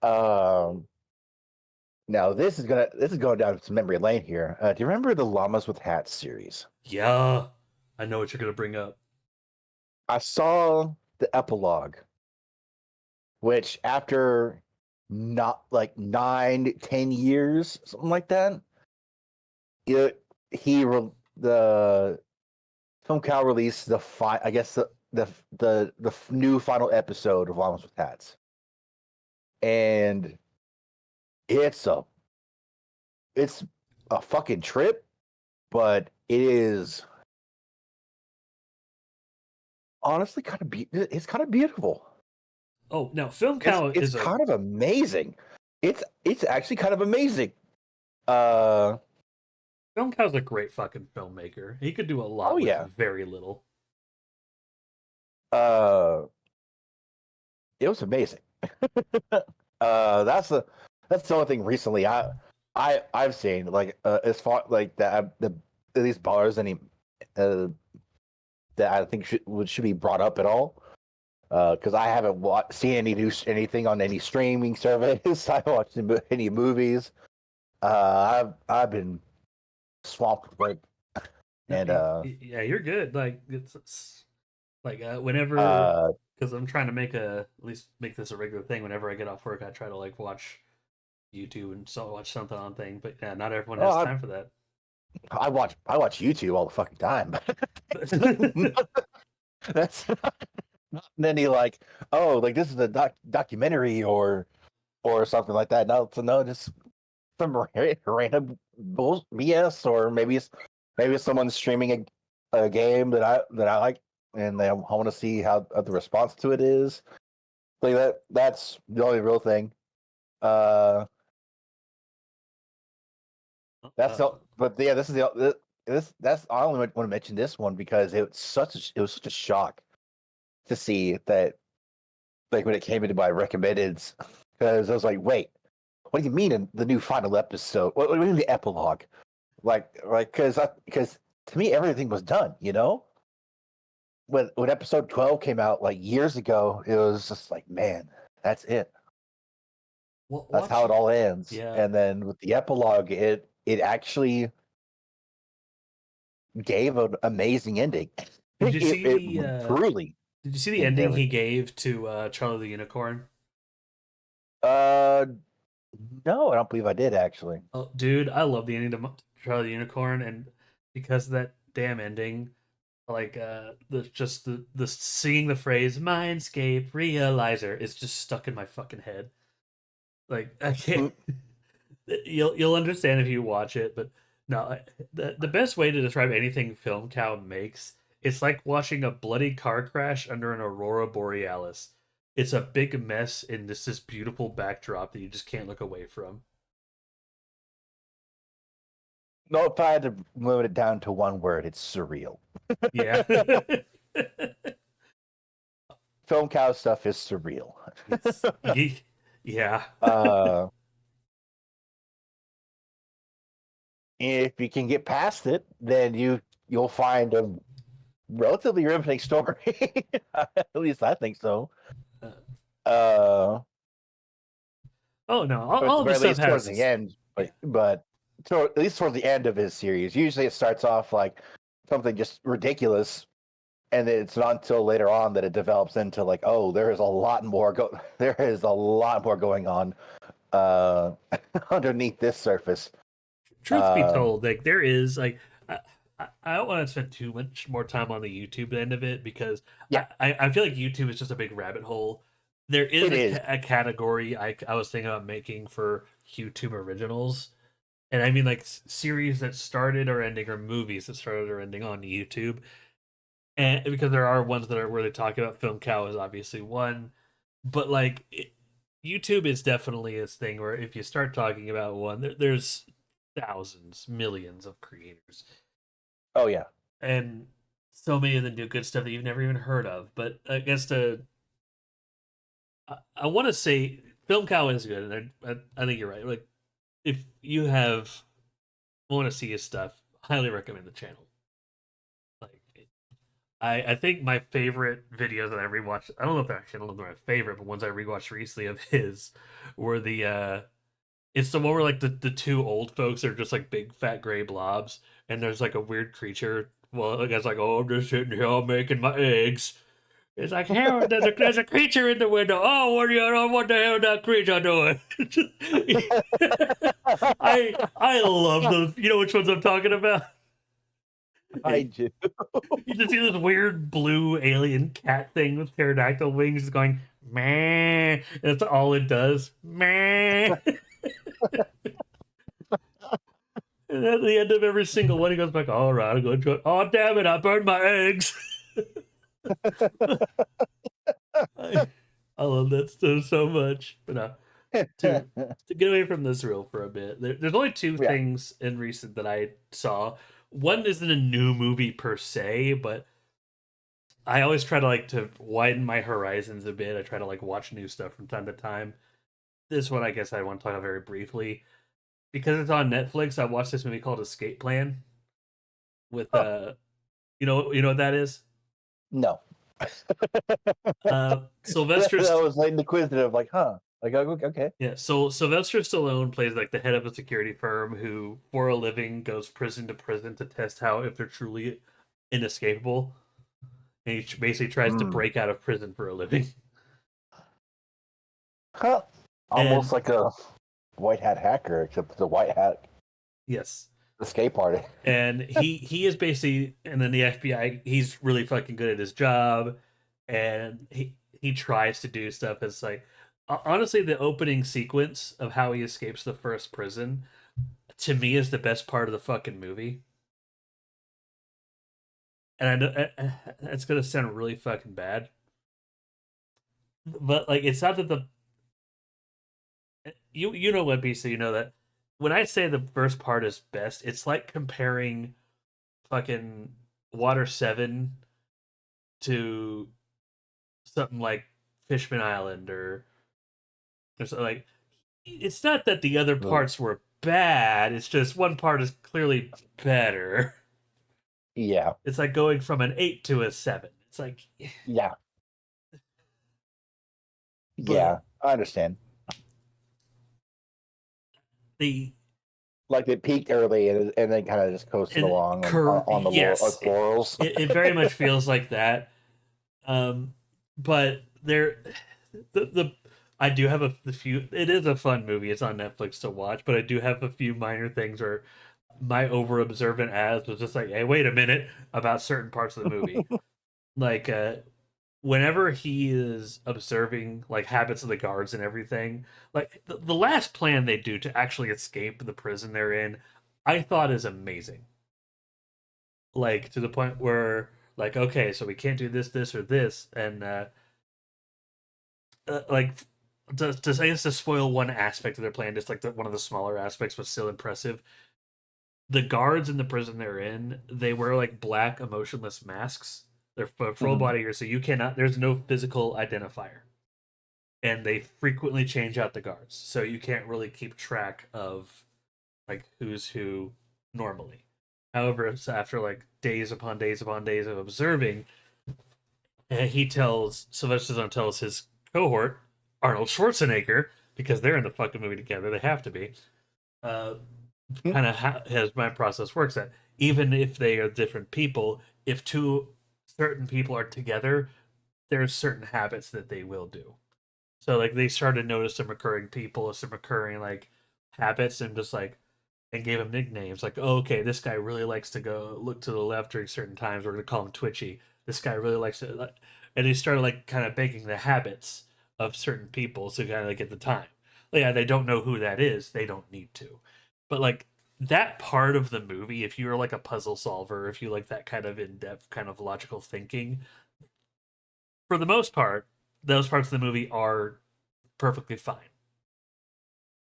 Um, Now this is going down some memory lane here. Do you remember the Llamas with Hats series? Yeah, I know what you're gonna bring up. I saw the epilogue, which after not like 9, 10 years, something like that, it the Film Cow released I guess the new final episode of Llamas with Hats, and it's a it's a fucking trip, but it is honestly it's kind of beautiful. Oh, now Film Cow It's is a kind of amazing. It's actually kind of amazing. Uh Film Cow's a great fucking filmmaker. He could do a oh lot with yeah. very little. Uh it was amazing. That's the only thing recently I've seen like as far like the these bars any uh that I think should be brought up at all. Because I haven't seen anything on any streaming service. I haven't watched any movies. I've been swamped with work, No, and yeah, you're good. Like it's like whenever uh, because I'm trying to make at least make this a regular thing. Whenever I get off work, I try to like watch YouTube and watch something on thing. But yeah, not everyone oh, has time for that. I watch YouTube all the fucking time. That's not any like like this is a documentary or something like that. No, so no, just some random BS, or maybe someone's streaming a game that I like, and I want to see how the response to it is. Like that's the only real thing. Uh, that's uh, the but yeah, this is this that's I only want to mention this one because it was such a shock to see that like when it came into my recommendeds, because I was like, wait, what do you mean in the new final episode? What do you mean the epilogue? Like because to me everything was done. When episode 12 came out like years ago, it was just like, man, that's it. That's how watch. it all ends. Yeah. And then with the epilogue, it actually gave an amazing ending. Did you see It the truly Did you see the ended ending he everything. gave to Charlie the Unicorn? Uh, no, I don't believe I did actually. Oh, dude, I love the ending to Charlie the Unicorn, and because of that damn ending, like the seeing the phrase "Mindscape Realizer" is just stuck in my fucking head. Like I can't. Mm. You'll understand if you watch it, but no, the best way to describe anything Film Cow makes, it's like watching a bloody car crash under an aurora borealis. It's a big mess in this beautiful backdrop that you just can't look away from. No, if I had to limit it down to one word, it's surreal. Yeah. Film cow stuff is surreal. it's yeah. uh, if you can get past it, then you'll find a relatively riveting story. At least I think so. Uh, Uh, oh no, at all the of his very stuff least towards has the this. end, Yeah, but at least towards the end of his series, usually it starts off like something just ridiculous, and it's not until later on that it develops into like, oh, there is a lot more there is a lot more going on uh underneath this surface. truth be Uh, told, like there is like I don't want to spend too much more time on the YouTube end of it because yeah, I feel like YouTube is just a big rabbit hole. There is it is. a category I was thinking about making for YouTube originals, and I mean like series that started or ending or movies that started or ending on YouTube, and because there are ones that are where they talk about film cow is obviously one, but like YouTube is definitely this thing where if you start talking about one, there's thousands, millions of creators, Oh yeah. and so many of them do good stuff that you've never even heard of. But I guess I want to say film cow is good, and I think you're right. Like if you have want to see his stuff, highly recommend the channel. Like I think my favorite videos that I rewatched. I don't know if they're actually I don't know if they're my favorite, but ones I rewatched recently of his were the it's the one where like the two old folks are just like big fat gray blobs, and there's like a weird creature. Well, the guy's like, "Oh, I'm just sitting here making my eggs." It's like, "Here, there's a creature in the window. Oh, what the hell is that creature doing?" I love those. You know which ones I'm talking about? I do. You just see this weird blue alien cat thing with pterodactyl wings just going man. That's all it does. Man. And at the end of every single one, he goes back, all right, I'm going to it. Oh, damn it, I burned my eggs. I, I love that stuff so much. But to get away from this reel for a bit, there's only two Yeah. things in recent that I saw. One isn't a new movie per se, but I always try to like to widen my horizons a bit. I try to like watch new stuff from time to time. This one, I guess I want to talk about very briefly because it's on Netflix. I watched this movie called Escape Plan with Oh, you know what that is? no. Sylvester That was like inquisitive, like, huh? Like, okay. yeah, so Sylvester Stallone plays like the head of a security firm who, for a living, goes prison to prison to test how if they're truly inescapable, and he basically tries to Hmm. break out of prison for a living. Huh. And Almost like a white hat hacker, except it's a white hat yes, escape party. and he is basically, and then the FBI, he's really fucking good at his job, and he tries to do stuff. It's like honestly, the opening sequence of how he escapes the first prison to me is the best part of the fucking movie. And I know it's gonna sound really fucking bad, but like it's not that the you know One Piece, so you know that when I say the first part is best, it's like comparing fucking Water Seven to something like Fishman Island or something like. It's not that the other Well, parts were bad. It's just one part is clearly better. yeah, It's like going from an 8 to a 7. It's like, yeah, but yeah. I understand. the Like they peaked early and then kind of just coasted and along on the yes, laurels. it very much feels like that. But there, the I do have a few. It is a fun movie. It's on Netflix to watch, but I do have a few minor things where my over observant ass was just like, "Hey, wait a minute," about certain parts of the movie. Like, whenever he is observing like habits of the guards and everything, like the last plan they do to actually escape the prison they're in, I thought is amazing. Like to the point where like okay, so we can't do this or this, and like to I guess to spoil one aspect of their plan, just like one of the smaller aspects, but still impressive. The guards in the prison they're in, they wear like black emotionless masks. They're full Mhm. body here, so you cannot. There's no physical identifier, and they frequently change out the guards, so you can't really keep track of like who's who normally. However, so after like days upon days upon days of observing, he tells Sylvester Stallone tells his cohort Arnold Schwarzenegger, because they're in the fucking movie together, they have to be. Uh, Kind of as my process works, that even if they are different people, if two certain people are together, there's certain habits that they will do. So like they started to notice some recurring people, some recurring like habits, and just like and gave him nicknames like, oh, okay, this guy really likes to go look to the left during certain times. We're gonna call him Twitchy. This guy really likes to, and he started like kind of making the habits of certain people to kind of like at the time. Like, yeah, they don't know who that is. They don't need to, but like that part of the movie, if you're like a puzzle solver, if you like that kind of in depth, kind of logical thinking, for the most part, those parts of the movie are perfectly fine.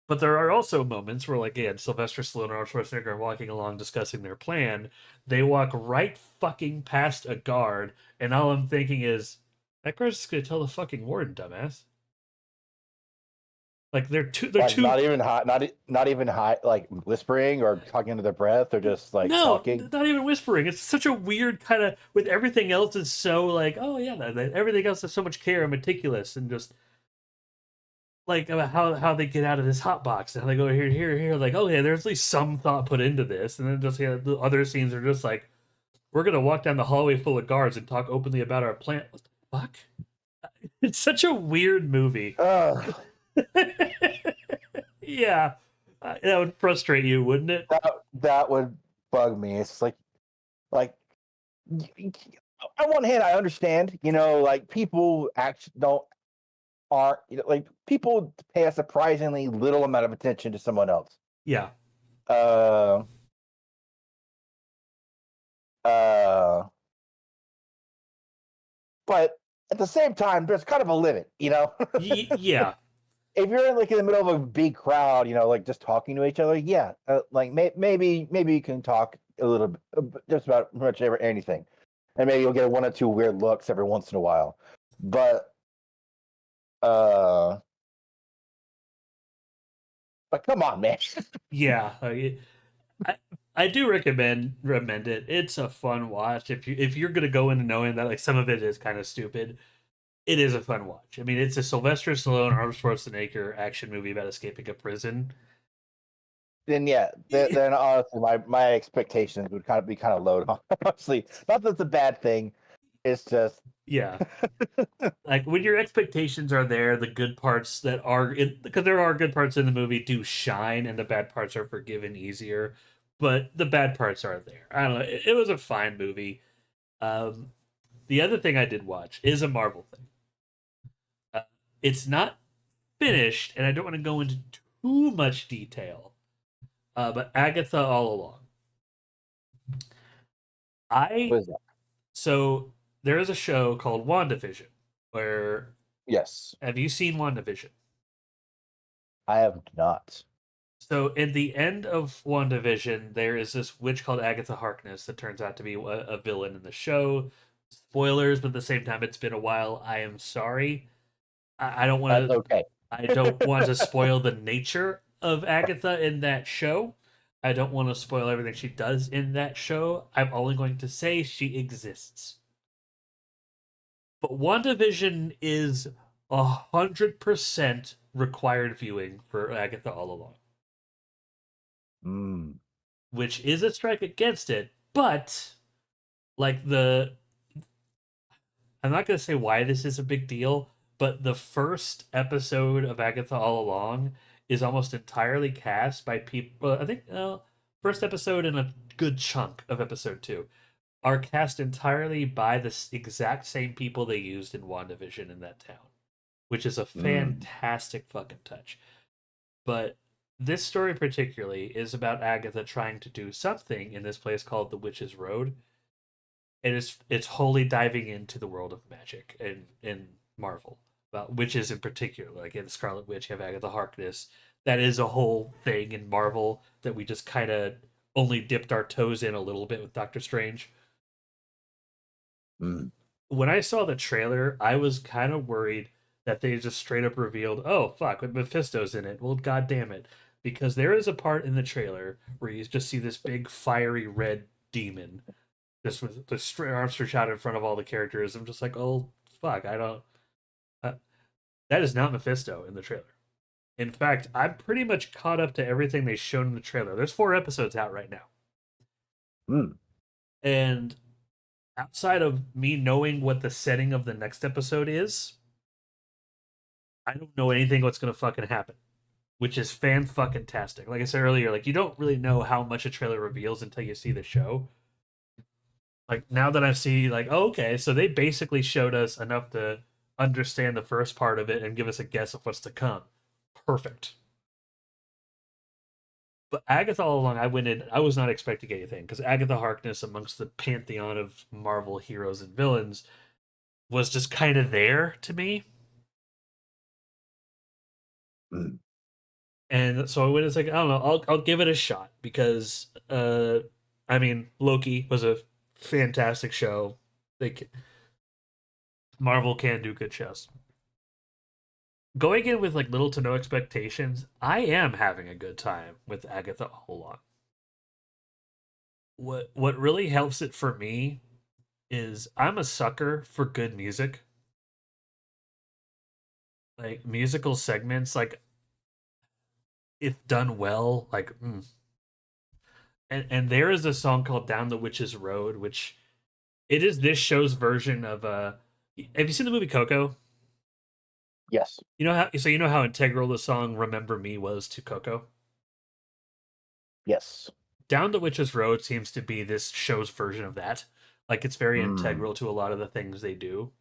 But there are also moments where, like, again, Sylvester Stallone and Arnold Schwarzenegger are walking along discussing their plan. They walk right fucking past a guard, and all I'm thinking is, that guard's just gonna tell the fucking warden, dumbass. Like they're Like two. not even high, not even high, like whispering or talking under their breath, or just like No, talking. not even whispering. It's such a weird kind of with everything else is so like, oh yeah, everything else is so much care and meticulous and just like about how they get out of this hot box and how they go here like, oh yeah, there's at least some thought put into this, and then just yeah, the other scenes are just like, we're gonna walk down the hallway full of guards and talk openly about our plan. What the fuck? It's such a weird movie. Ugh, Yeah, that would frustrate you, wouldn't it? that would bug me. It's like on one hand, I understand, like people actually don't aren't like people pay a surprisingly little amount of attention to someone else. Yeah, Uh, uh, but at the same time, there's kind of a limit. yeah, If you're in like in the middle of a big crowd, like just talking to each other, yeah, like maybe you can talk a little bit, just about pretty much anything, and maybe you'll get one or two weird looks every once in a while. But uh, but come on, man. yeah. I, I do recommend it. It's a fun watch if you're gonna go in knowing that like some of it is kind of stupid. It is a fun watch. I mean, it's a Sylvester Stallone, Arnold Schwarzenegger action movie about escaping a prison. Then yeah, then honestly, my expectations would kind of be kind of low. Honestly, not that it's a bad thing. It's just Yeah, like when your expectations are there, the good parts that are in because there are good parts in the movie do shine, and the bad parts are forgiven easier. But the bad parts are there. I don't know. It was a fine movie. Um, the other thing I did watch is a Marvel thing. Uh, it's not finished, and I don't want to go into too much detail. But Agatha all along. what I is that? so there is a show called WandaVision. Where Yes, have you seen WandaVision? I have not. So in the end of WandaVision, there is this witch called Agatha Harkness that turns out to be a villain in the show. Spoilers, but at the same time, it's been a while. I am sorry. I don't want That's to. okay. I don't want to spoil the nature of Agatha in that show. I don't want to spoil everything she does in that show. I'm only going to say she exists. But WandaVision is 100% required viewing for Agatha all along, Mm. which is a strike against it. But like the, I'm not going to say why this is a big deal, but the first episode of Agatha All Along is almost entirely cast by people. I think first episode and a good chunk of episode two are cast entirely by the exact same people they used in WandaVision in that town, which is a Mm. fantastic fucking touch. But this story particularly is about Agatha trying to do something in this place called the Witch's Road. It's wholly diving into the world of magic and in Marvel about witches in particular. Like in Scarlet Witch, you have Agatha Harkness. That is a whole thing in Marvel that we just kind of only dipped our toes in a little bit with Doctor Strange. Mm. When I saw the trailer, I was kind of worried that they just straight up revealed, "Oh fuck, Mephisto's in it." Well, god damn it, because there is a part in the trailer where you just see this big fiery red demon just with the arms stretched out in front of all the characters. I'm just like, oh fuck, I don't. Uh, that is not Mephisto in the trailer. In fact, I'm pretty much caught up to everything they showed in the trailer. There's 4 episodes out right now, Mm. and outside of me knowing what the setting of the next episode is, I don't know anything what's gonna fucking happen, which is fan fucking tastic. Like I said earlier, like you don't really know how much a trailer reveals until you see the show. Like now that I see, like, oh, okay, so they basically showed us enough to understand the first part of it and give us a guess of what's to come. Perfect. But Agatha all along, I went in, I was not expecting anything because Agatha Harkness, amongst the pantheon of Marvel heroes and villains, was just kind of there to me. Mm. And so I went, it's like, I don't know, I'll give it a shot because, I mean, Loki was a fantastic show. Like, Marvel can do good shows. Going in with like little to no expectations, I am having a good time with Agatha all along. What really helps it for me is I'm a sucker for good music, like musical segments, like if done well, like and there is a song called "Down the Witch's Road," which it is this show's version of Have you seen the movie Coco? Yes. You know how so you know how integral the song "Remember Me" was to Coco. Yes. Down the Witch's Road seems to be this show's version of that. Like it's very Mm. integral to a lot of the things they do.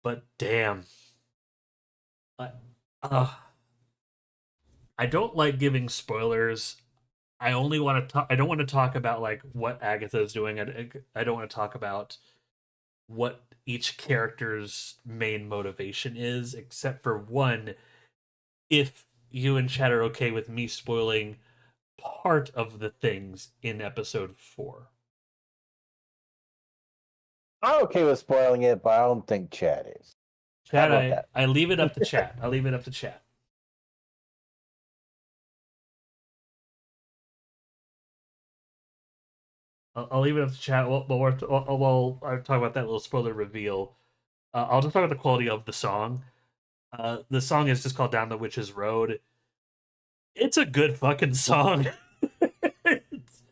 But damn, I, uh, I don't like giving spoilers. I only want to talk. I don't want to talk about like what Agatha is doing. I don't want to talk about what each character's main motivation is, except for one. If you and Chad are okay with me spoiling part of the things in episode 4. I'm okay with spoiling it, but I don't think Chad is. How Chat, about I leave it up to that? chat. I'll leave it up to chat. I'll leave it up to chat. While I talk about that little spoiler reveal, I'll just talk about the quality of the song. The song is just called "Down the Witch's Road." It's a good fucking song. It's,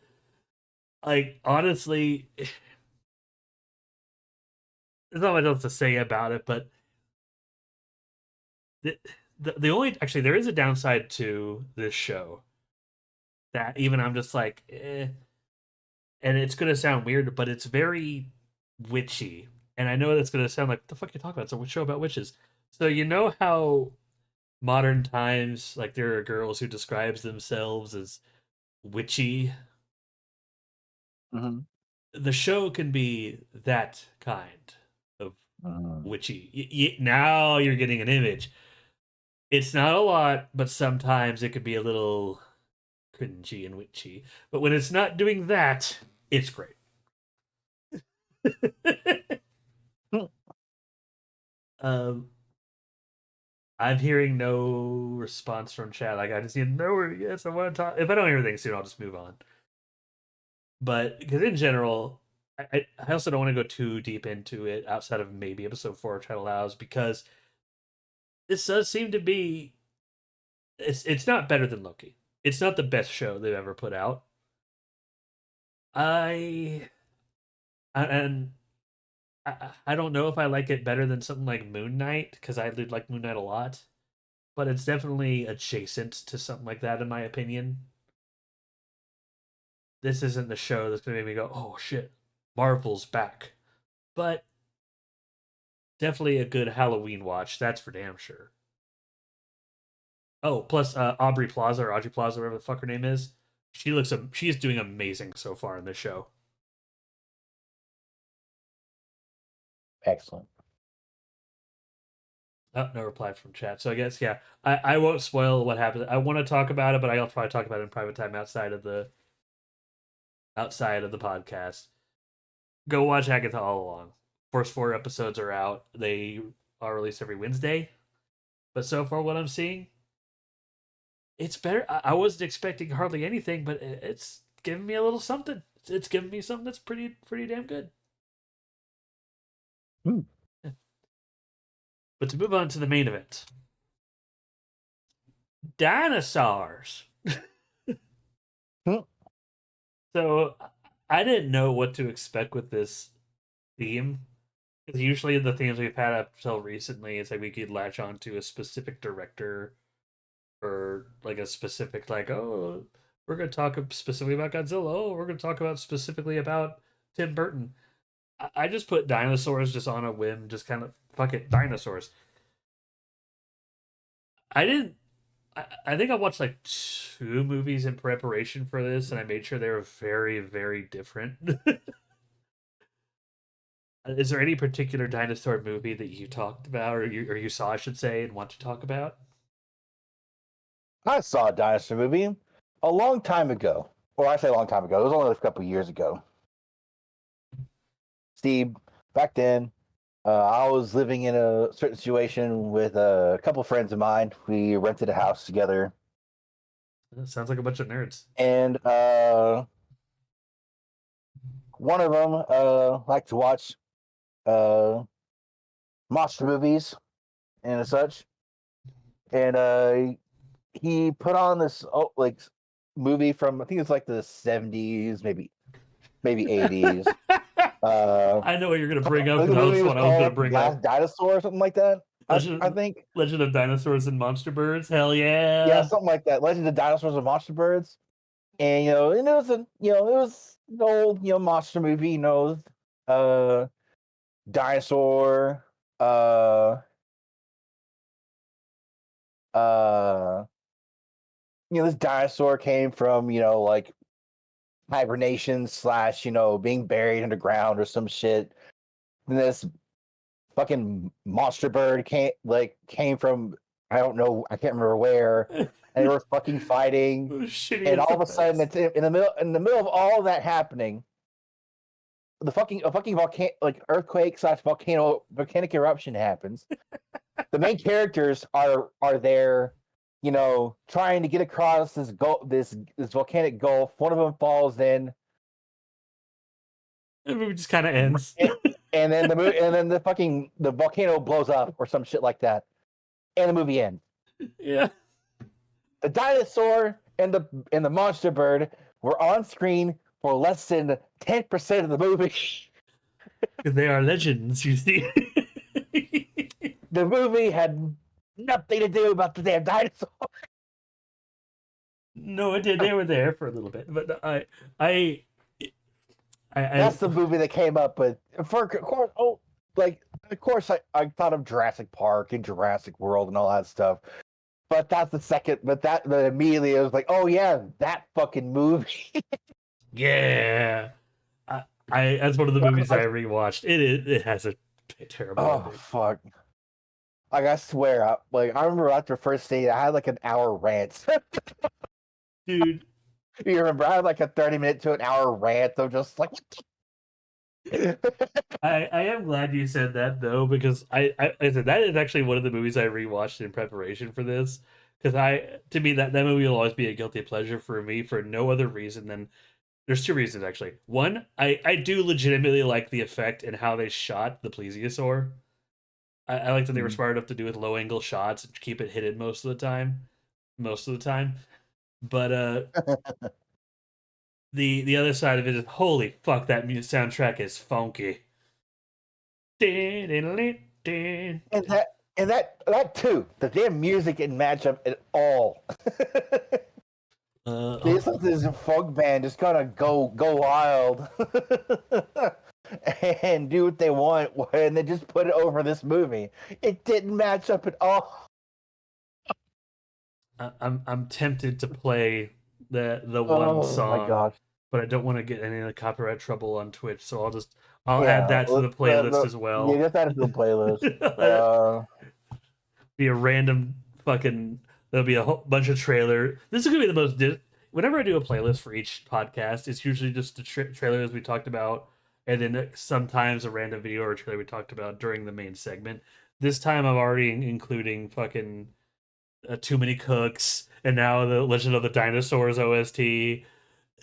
like honestly, there's not much else to say about it. But the, the only actually there is a downside to this show that even I'm just like, and it's gonna sound weird, but it's very witchy. And I know that's gonna sound like what the fuck you talking about? It's a show about witches. So you know how modern times, like there are girls who describes themselves as witchy. Hmm. The show can be that kind of Hmm. witchy. Now you're getting an image. It's not a lot, but sometimes it could be a little cringy and witchy. But when it's not doing that, it's great. um, I'm hearing no response from chat. Like I just need to know. Yes, I want to talk. If I don't hear anything soon, I'll just move on. But because in general, I also don't want to go too deep into it outside of maybe episode 4 of Title House because this does seem to be it's not better than Loki. It's not the best show they've ever put out. I and I don't know if I like it better than something like Moon Knight because I did like Moon Knight a lot, but it's definitely adjacent to something like that in my opinion. This isn't the show that's gonna make me go, oh shit, Marvel's back. But definitely a good Halloween watch, that's for damn sure. Oh, plus Aubrey Plaza or Audrey Plaza, whatever the fuck her name is. She's doing amazing so far in this show. Excellent. Oh, no reply from chat. So I guess yeah, I won't spoil what happens. I want to talk about it, but I'll probably talk about it in private time outside of the podcast. Go watch Agatha all along. First 4 episodes are out. They are released every Wednesday. But so far, what I'm seeing, It's better. I wasn't expecting hardly anything, but it's giving me a little something. It's giving me something that's pretty damn good. Hmm. Yeah. But to move on to the main event, dinosaurs. Hmm. So I didn't know what to expect with this theme. Because usually the themes we've had up until recently, it's like we could latch on to a specific director or like a specific like, oh, we're gonna talk specifically about Godzilla. Oh, we're gonna talk about specifically about Tim Burton. I just put dinosaurs just on a whim, just kind of fuck it, dinosaurs. I didn't. I think I watched like two movies in preparation for this, and I made sure they were very different. Is there any particular dinosaur movie that you talked about, or you saw, I should say, and want to talk about? I saw a dinosaur movie a long time ago. Or I say a long time ago. It was only a couple years ago. Steve, back then, I was living in a certain situation with a couple friends of mine. We rented a house together, That sounds like a bunch of nerds. and one of them liked to watch uh, monster movies and such. And he put on this like movie from I think it's like the 70s, maybe 80s. I know what you're gonna bring I up think because the that movie was was what I was gonna called bring Last up. Dinosaur or something like that. I Legend think. Legend of Dinosaurs and Monster Birds. Hell Yeah, yeah! something like that. Legend of Dinosaurs and Monster Birds. And and it was an old, monster movie, uh dinosaur, uh uh this dinosaur came from, like hibernation slash, being buried underground or some shit. And this fucking monster bird came from I don't know, I can't remember where, and they were fucking fighting. Those And shittiest all of a sudden, effects. it's in the middle of all that happening, a fucking volcano, like earthquake slash volcanic eruption happens. The main characters are there, trying to get across this volcanic gulf. One of them falls in, The movie just kind of ends. and, and then the volcano blows up or some shit like that, and the movie ends. Yeah, The dinosaur and the monster bird were on screen for less than 10% of the movie. because they are legends. You see. The movie had nothing to do about the damn dinosaur. No, it did. They were there for a little bit, but I, I That's the movie that came up with for of course. Oh, like of course I thought of Jurassic Park and Jurassic World and all that stuff. But that's the second. But immediately it was like, oh yeah, that fucking movie. yeah. I that's one of the movies I Like, rewatched. It has a terrible oh ending, fuck. Like I swear, I remember after first seeing it, I had like an hour rant. dude. You remember? I had like a 30-minute to an hour rant of just like, I am glad you said that though because I said that is actually one of the movies I rewatched in preparation for this because to me that movie will always be a guilty pleasure for me for no other reason than there's two reasons actually. One, I do legitimately like the effect and how they shot the plesiosaur. I like that they were smart enough to do with low angle shots and keep it hidden most of the time. Most of the time. But the other side of it is holy fuck that soundtrack is funky. and that too. The damn music didn't match up at all. It's like this folk band just gonna go wild and do what they want, and they just put it over this movie. It didn't match up at all. I'm tempted to play the one Oh my song, gosh! but I don't want to get any like, copyright trouble on Twitch, so I'll add Yeah, that to the playlist as yeah, well. just add it to the playlist. Let it be a random fucking. There'll be a whole bunch of trailer. This is gonna be the most. Whenever I do a playlist for each podcast, it's usually just the trailers we talked about, and then sometimes a random video or trailer we talked about during the main segment. This time I'm already including fucking Too Many Cooks, and now the Legend of the Dinosaurs OST.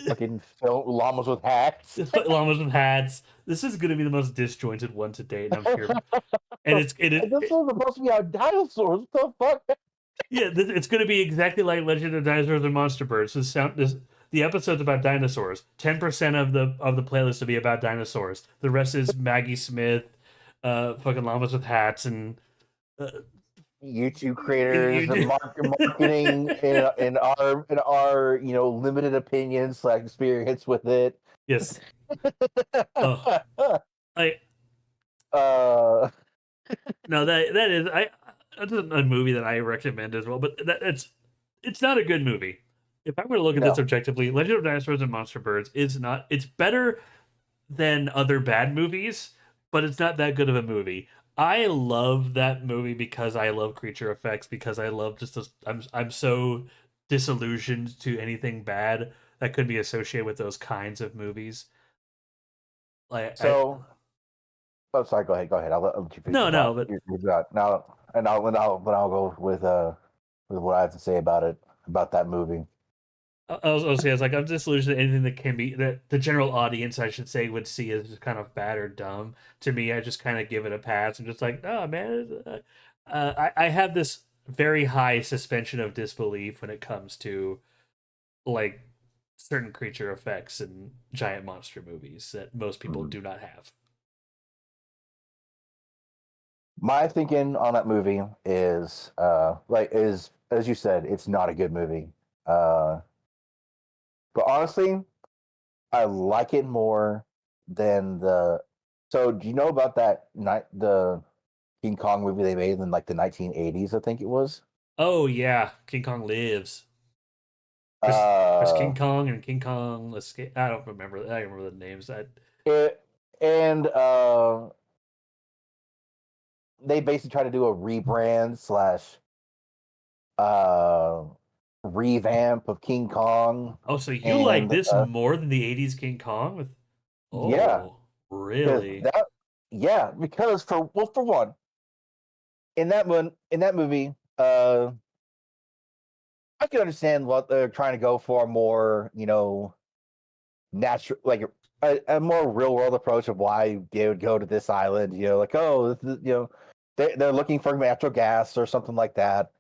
Fucking llamas with hats. Llamas with hats. This is going to be the most disjointed one to date, and I'm here. And And this was supposed to be about dinosaurs. What the fuck? yeah, it's going to be exactly like Legend of Dinosaurs and Monster Birds. The episode's about dinosaurs. 10% of the playlist will be about dinosaurs. The rest is Maggie Smith, fucking llamas with hats, and uh, YouTube creators and you, marketing in our limited opinion / experience with it. yes. Oh, I uh, no that is I that's a movie that I recommend as well. But it's not a good movie. If I were to look at this no. objectively, Legend of Dinosaurs and Monster Birds is not. It's better than other bad movies, but it's not that good of a movie. I love that movie because I love creature effects, because I love just this, I'm so disillusioned to anything bad that could be associated with those kinds of movies. Like I So, oh, sorry. Go ahead. Go ahead. I'll let you finish your no no thought. but You're good. Now, and I'll go with what I have to say about it, about that movie. I'll say it's like I'm disillusioned at anything that can be that the general audience I should say would see as kind of bad or dumb. To me, I just kind of give it a pass. I'm just like, oh man, I have this very high suspension of disbelief when it comes to like certain creature effects and giant monster movies that most people Mhm. do not have. My thinking on that movie is is as you said, it's not a good movie. Uh, but honestly, I like it more than the. So, do you know about that night the King Kong movie they made in like the 1980s? I think it was. Oh yeah, King Kong Lives. Chris King Uh, Kong and King Kong Escape. I don't remember. I don't remember the names. it and they basically try to do a rebrand / uh revamp of King Kong, Oh, so you like and this more than the '80s King Kong? With yeah, oh, because really? that yeah, because for one, in that movie, I can understand what they're trying to go for, more natural, like a more real world approach of why they would go to this island. Like, oh, this is, they're looking for natural gas or something like that.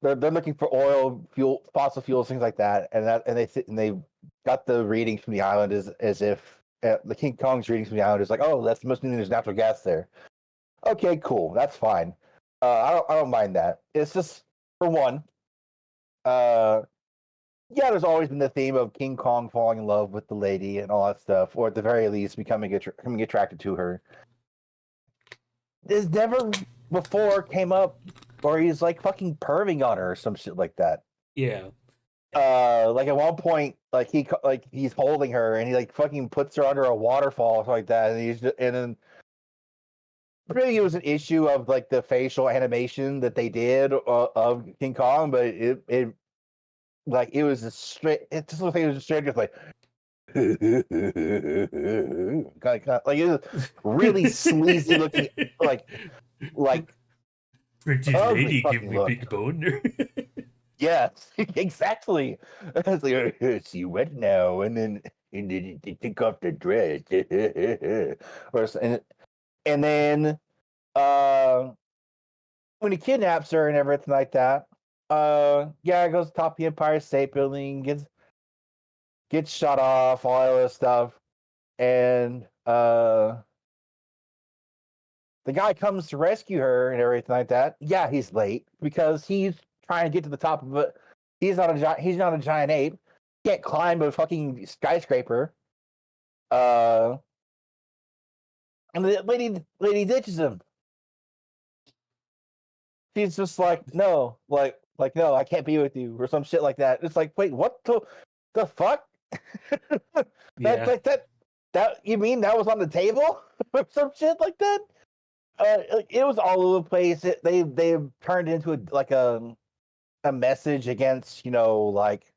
They're looking for oil, fuel, fossil fuels, things like that, and they got the readings from the island as if the King Kong's readings from the island is like, oh, that's must mean there's natural gas there. Okay, cool, that's fine. I don't mind that. It's just, for one, uh, yeah, there's always been the theme of King Kong falling in love with the lady and all that stuff, or at the very least becoming attracted to her. This never before came up, or he's like fucking perving on her or some shit like that. Yeah. Like at one point, he's holding her and he like fucking puts her under a waterfall or something like that, and then maybe it was an issue of like the facial animation that they did of King Kong, but it like it was a straight. It just looked like it was a straight just like like it was really sleazy looking, like like Pretty ugly lady, give fucking me look. big boner. Yes, exactly. It's like, she wet now, and then they take off the dress, and then uh, when he kidnaps her and everything like that, yeah, goes top the Empire State Building, gets shot off, all that other stuff, and the guy comes to rescue her and everything like that. Yeah, he's late because he's trying to get to the top of it. He's not a giant ape. Can't climb a fucking skyscraper. Uh, and the lady ditches him. She's just like, no, like no, I can't be with you or some shit like that. It's like, wait, what the fuck? that Yeah. that that that you mean that was on the table or some shit like that? It was all over the place. They turned into a message against like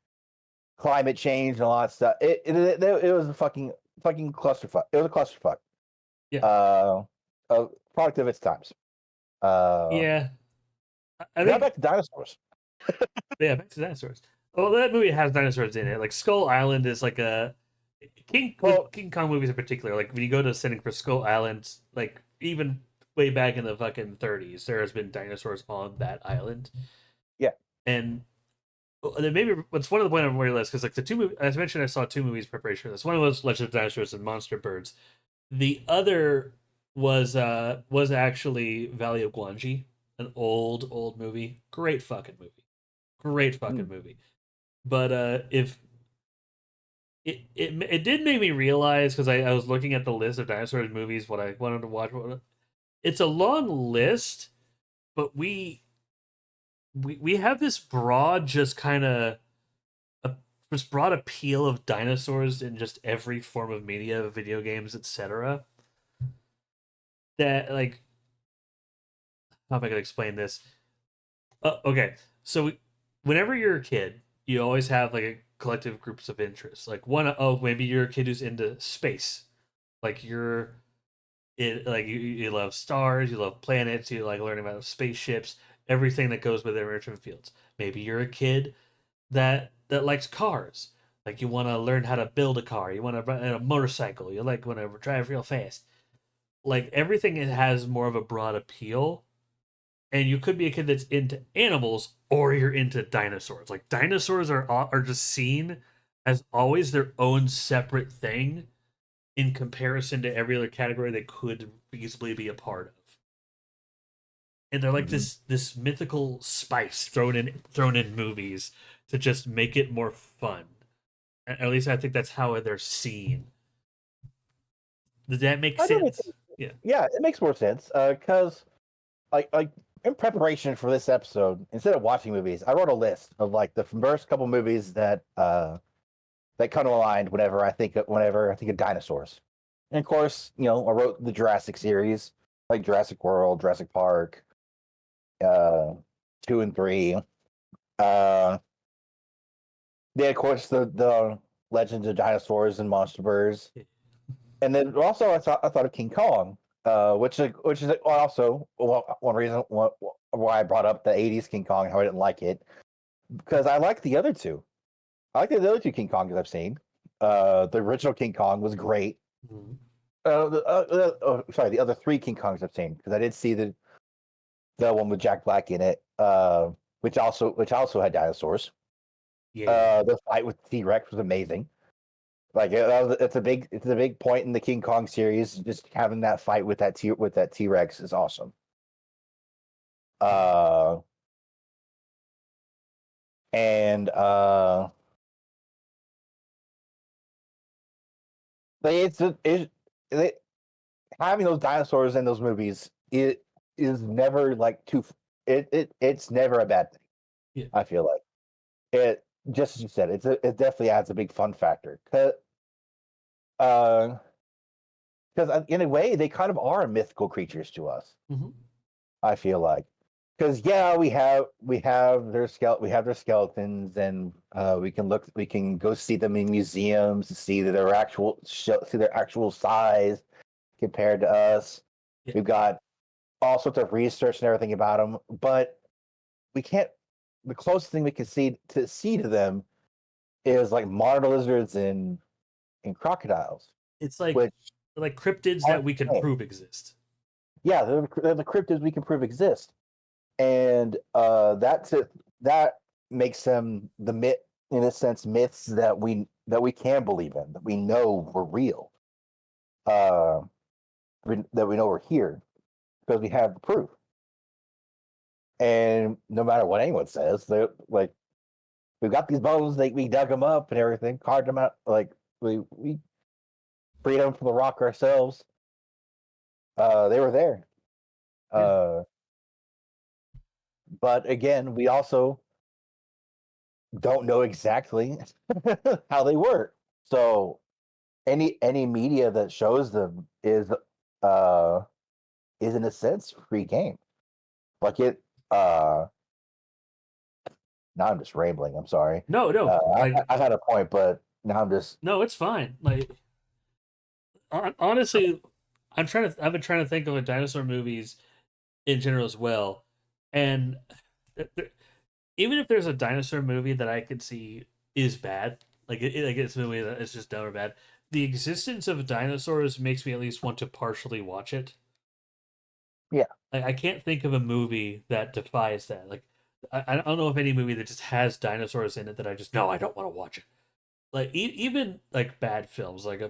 climate change and all that stuff. It was a fucking clusterfuck. It was a clusterfuck. Yeah. Uh, a product of its times. Uh, Yeah. I Now think back to dinosaurs. yeah, back to dinosaurs. Well, that movie has dinosaurs in it. Like Skull Island is like a King with Well, King Kong movies in particular. Like when you go to setting for Skull Island, like even way back in the fucking 30s, there has been dinosaurs on that island, yeah. and then maybe it's one of the point on my list because like the two movies, as I mentioned, I saw two movies in preparation for this. One was Legend of Dinosaurs and Monster Birds. The other was actually Valley of Gwangi, an old movie. Great fucking movie. Great fucking Mm. movie. But if it did make me realize because I was looking at the list of dinosaurs movies, what I wanted to watch. It's a long list, but we have this broad, just kind of this broad appeal of dinosaurs in just every form of media, video games, etc. That like, how am I gonna explain this? Okay, so whenever you're a kid, you always have like a collective groups of interests. Like one, oh, maybe you're a kid who's into space. Like you love stars, you love planets, you like learning about spaceships, everything that goes with enrichment fields. Maybe you're a kid that likes cars. Like you want to learn how to build a car, you want to ride a motorcycle, you like want to drive real fast. Like everything it has more of a broad appeal, and you could be a kid that's into animals or you're into dinosaurs. Like dinosaurs are just seen as always their own separate thing in comparison to every other category they could feasibly be a part of. And they're like Hmm. this mythical spice thrown in movies to just make it more fun. At least I think that's how they're seen. Does that make I don't think, sense? Yeah. yeah, it makes more sense. Because like in preparation for this episode, instead of watching movies, I wrote a list of like the first couple movies that come to mind whenever I think of dinosaurs. And of course, I wrote the Jurassic series, like Jurassic World, Jurassic Park, uh, 2 and 3. Uh, then of course the Legends of Dinosaurs and Monster Birds, and then also I thought of King Kong, which is also one reason why I brought up the '80s King Kong and how I didn't like it, because I like the other two. I like the other two King Kongs I've seen. The original King Kong was great. Mhm. Sorry, the other three King Kongs I've seen, because I did see the one with Jack Black in it, which also had dinosaurs. Yeah. The fight with T Rex was amazing. Like it's a big point in the King Kong series. Just having that fight with that T Rex is awesome. Yeah. Uh, and they, it's it, it, having those dinosaurs in those movies, it is never like too. It's never a bad thing. Yeah. I feel like it. Just as you said, it definitely adds a big fun factor. Uh, because in a way they kind of are mythical creatures to us. Mm-hmm. I feel like, because yeah, we have their skeletons, and we can go see them in museums to see their actual size compared to us. Yeah. We've got all sorts of research and everything about them, but we can't. The closest thing we can see to them is like monitor lizards and crocodiles, It's which like cryptids that aren't we the can same. prove exist. Yeah, they're the cryptids we can prove exist, and that makes them the myth, in a sense, myths that we can believe in, that we know were real, uh, that we know were here because we have the proof. And no matter what anyone says, they're like, we've got these bones, like we dug them up and everything, carved them out, like we freed them from the rock ourselves. They were there. Yeah. Uh, but again, we also don't know exactly how they work. So any media that shows them uh is in a sense free game. Like it now I'm just rambling, I'm sorry. No, no. I had a point, but now I'm just No, it's fine. Like honestly, I've been trying to think of like dinosaur movies in general as well, and Even if there's a dinosaur movie that I could see is bad, like it's a movie that is just dumb or bad, the existence of dinosaurs makes me at least want to partially watch it. Yeah. Like I can't think of a movie that defies that. Like I don't know of any movie that just has dinosaurs in it that I just no, I don't want to watch it. Like even like bad films, like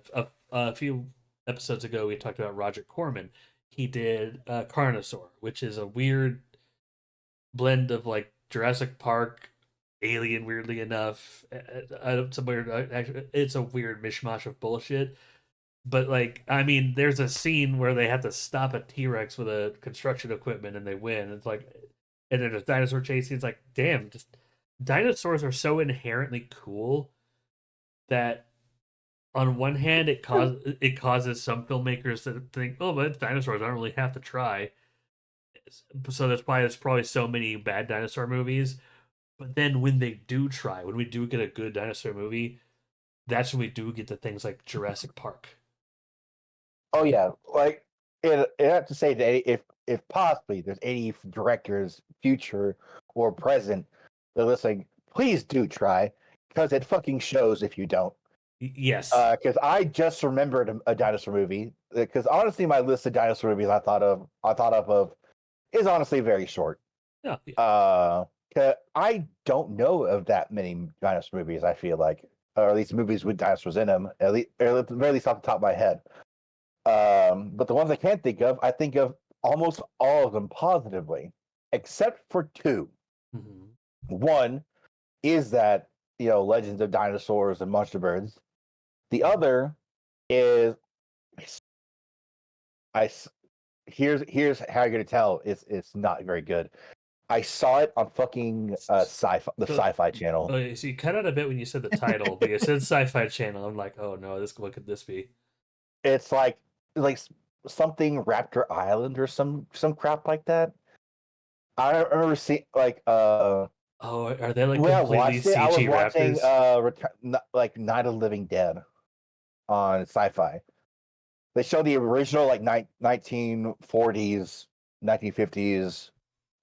a few episodes ago we talked about Roger Corman. He did Carnosaur, which is a weird blend of like Jurassic Park, Alien, weirdly enough. Some weird, actually, it's a weird mishmash of bullshit. But like, I mean, there's a scene where they have to stop a T Rex with a construction equipment and they win. It's like, and then there's dinosaur chasing. It's like, damn, just dinosaurs are so inherently cool that on one hand it causes some filmmakers to think, oh, but it's dinosaurs. I don't really have to try. So that's why there's probably so many bad dinosaur movies. But then when they do try, when we do get a good dinosaur movie, that's when we do get to things like Jurassic Park. Oh yeah, like it have to say that if possibly there's any directors, future or present, that listening, please do try because it fucking shows if you don't. Yes. Because I just remembered a dinosaur movie. Because honestly, my list of dinosaur movies I thought of is honestly very short. Yeah. Yeah. 'Cause I don't know of that many dinosaur movies. I feel like, or at least movies with dinosaurs in them. Or at the very least off the top of my head. But the ones I can't think of, I think of almost all of them positively, except for two. Mm-hmm. One is that Legends of Dinosaurs and Monster Birds. The other is I. Here's how you're gonna tell it's not very good. I saw it on fucking the So, Sci-Fi Channel. so you cut out a bit when you said the title, but you said Sci-Fi Channel. I'm like, oh no, this what could this be? It's like something Raptor Island or some crap like that. I don't remember seeing Oh, are they like when I completely watched it, I was CG watching raptors? like Night of the Living Dead on Sci-Fi. They show the original like 1940s, 1950s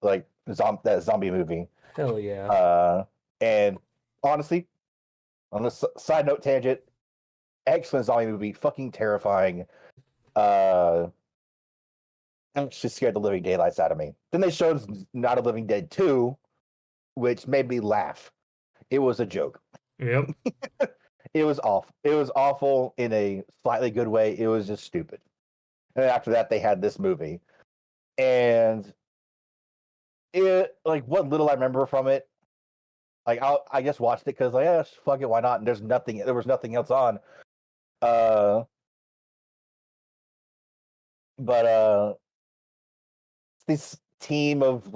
like that zombie movie. Hell yeah. Uh, and honestly, on the side note tangent, excellent zombie movie, fucking terrifying. Uh, Actually scared the living daylights out of me. Then they showed Not a Living Dead 2, which made me laugh. It was a joke. Yep. It was awful. It was awful in a slightly good way. It was just stupid. And after that, they had this movie, and it like what little I remember from it. Like I just watched it because like yeah, fuck it, why not? And there was nothing else on. Uh, but this team of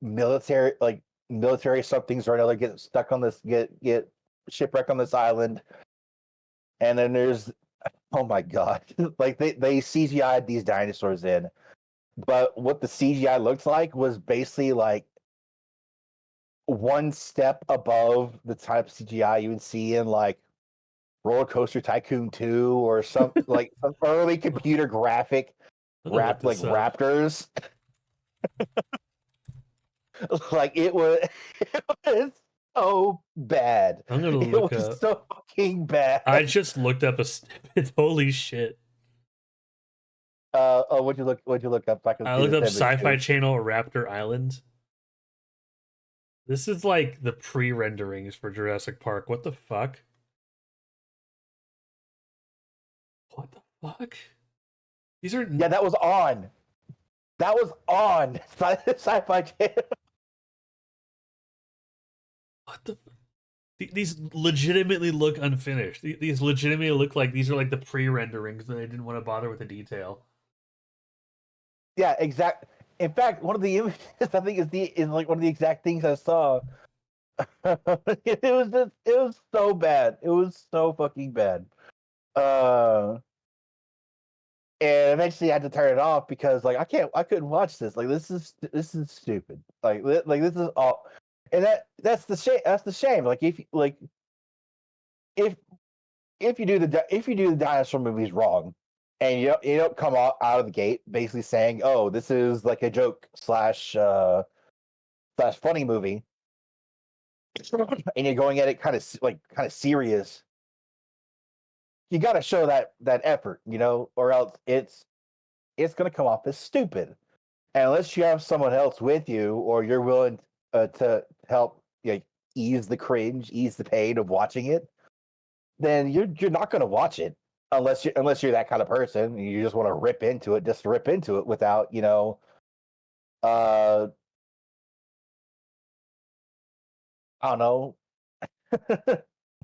military somethings or another get stuck on this get shipwrecked on this island, and then there's oh my god, like they CGI'd these dinosaurs in, but what the CGI looked like was basically like one step above the type of CGI you would see in like Roller Coaster Tycoon 2 or some early computer graphic I'm gonna look like this up. raptors. Like it was so bad. I'm gonna It look was up. so fucking bad. I just looked up a snippet. Holy shit! Oh, what'd you look up so I can I see looked this up image Sci-Fi too? Channel Raptor Island. This is like the pre-renderings for Jurassic Park. What the fuck? What the fuck? These are Yeah, that was on. That was on Sci-Fi Channel. what the. These legitimately look unfinished. These legitimately look like these are like the pre-renderings that they didn't want to bother with the detail. Yeah, exact. In fact, one of the images I think is like one of the exact things I saw. It was so bad. It was so fucking bad. Uh, and eventually I had to turn it off because like I couldn't watch this. Like this is stupid. Like this is all, and that's the shame. That's the shame. Like if if you do the dinosaur movies wrong, and you don't come out of the gate basically saying, oh, this is like a joke slash slash funny movie, and you're going at it kind of serious, you got to show that effort, or else it's going to come off as stupid. And unless you have someone else with you, or you're willing to help, ease the cringe, ease the pain of watching it, then you're not going to watch it unless you're that kind of person and you just want to rip into it, just rip into it without uh I don't know,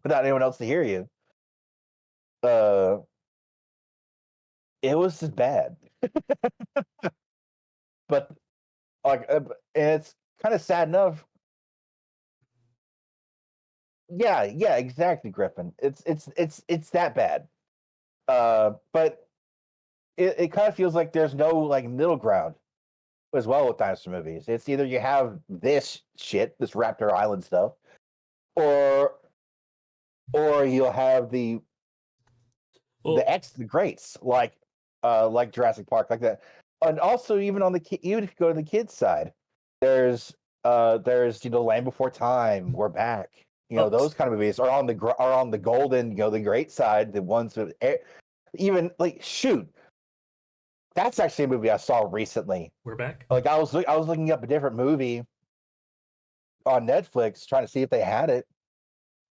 without anyone else to hear you. Uh, it was just bad, but and it's kind of sad enough. Yeah, yeah, exactly, Griffin. It's that bad. But it kind of feels like there's no like middle ground as well with dinosaur movies. It's either you have this shit, this Raptor Island stuff, or you'll have Well, the greats like Jurassic Park, like that. And also even even if you go to the kids side, there's Land Before Time, We're Back. oh, Those kind of movies are on the golden, the great side, the ones with even like shoot. That's actually a movie I saw recently. we're back. Like I was looking up a different movie on Netflix trying to see if they had it.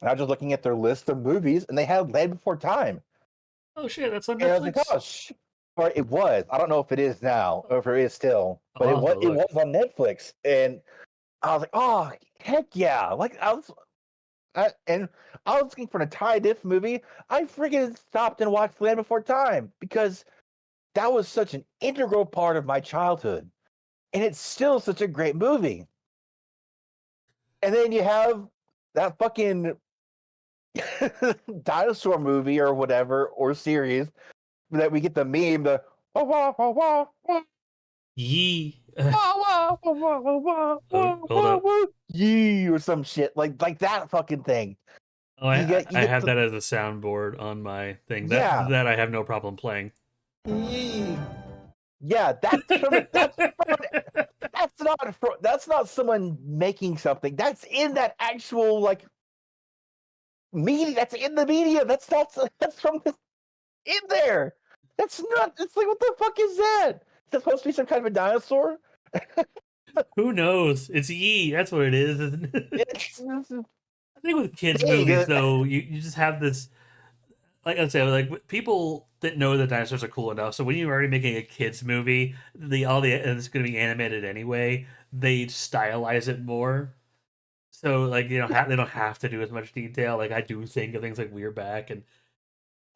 And I was just looking at their list of movies, and they had Land Before Time. Oh shit, that's on And I was like, Netflix. oh, or it was. I don't know if it is now or if it is still, but I'll have to it look. was on Netflix, and I was like, oh heck yeah! Like and I was looking for an entirely different movie. I freaking stopped and watched Land Before Time because that was such an integral part of my childhood, and it's still such a great movie. And then you have that fucking dinosaur movie or whatever or series that we get the meme, the wah, wah, wah, wah, wah, Yee. wah, wah, wah, wah, wah, Oh, wah, hold wah, up. wah, yee, or some shit like that fucking thing. Oh, You I get have the that as a soundboard on my thing. yeah, That I have no problem playing. yee. Yeah, that's not someone making something. That's in that actual like media. That's in the media. That's from in there. That's not. It's like what the fuck is that? Is that supposed to be some kind of a dinosaur? Who knows? It's Yee. That's what it is. It's I think with kids big. movies though, you just have this, like I said, like people that know that dinosaurs are cool enough. So when you're already making a kids movie, and it's going to be animated anyway, they stylize it more. So like they don't have to do as much detail. Like I do think of things like We're Back and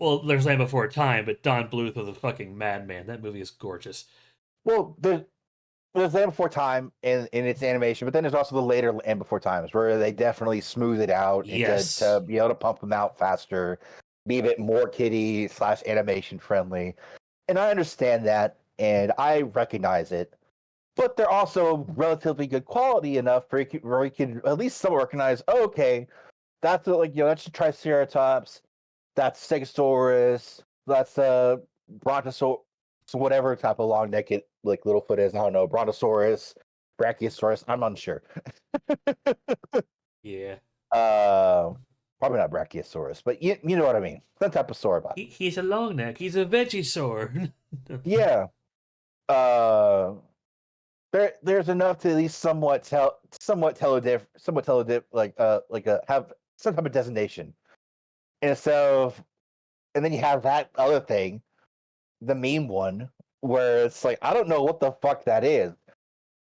well, there's Land Before Time, but Don Bluth was a fucking madman. That movie is gorgeous. Well, there's Land Before Time in its animation, but then there's also the later Land Before Times where they definitely smooth it out and Yes. to be able to pump them out faster, be a bit more kiddie slash animation friendly. And I understand that, and I recognize it. But they're also relatively good quality enough where you can at least somewhat recognize, oh, okay, that's a Triceratops, that's Stegosaurus, that's a Brontosaurus, so whatever type of long necked like Littlefoot is. I don't know, Brontosaurus, Brachiosaurus. I'm unsure. Yeah. Uh, Probably not Brachiosaurus, but you know what I mean. That type of sauropod. He's a long neck. He's a vegisaur. Yeah. There's enough to at least somewhat tell a like a have some type of designation. And so and then you have that other thing, the meme one, where it's like I don't know what the fuck that is.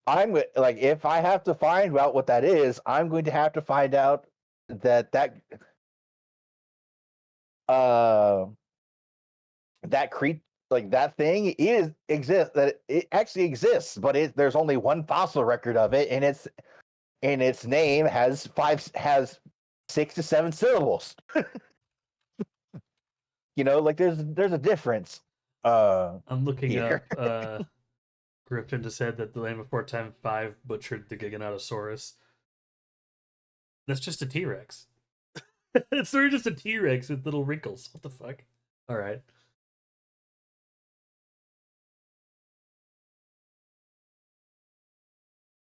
Like if I have to find out what that is, I'm going to have to find out that uh that creep like that thing is exists that it actually exists, but there's only one fossil record of it, and its name has 6 to 7 syllables. Like there's a difference I'm looking here. up. Griffin just said that the Land Before Time 5 butchered the Giganotosaurus. That's just a T Rex. It's literally just a T Rex with little wrinkles. What the fuck? All right.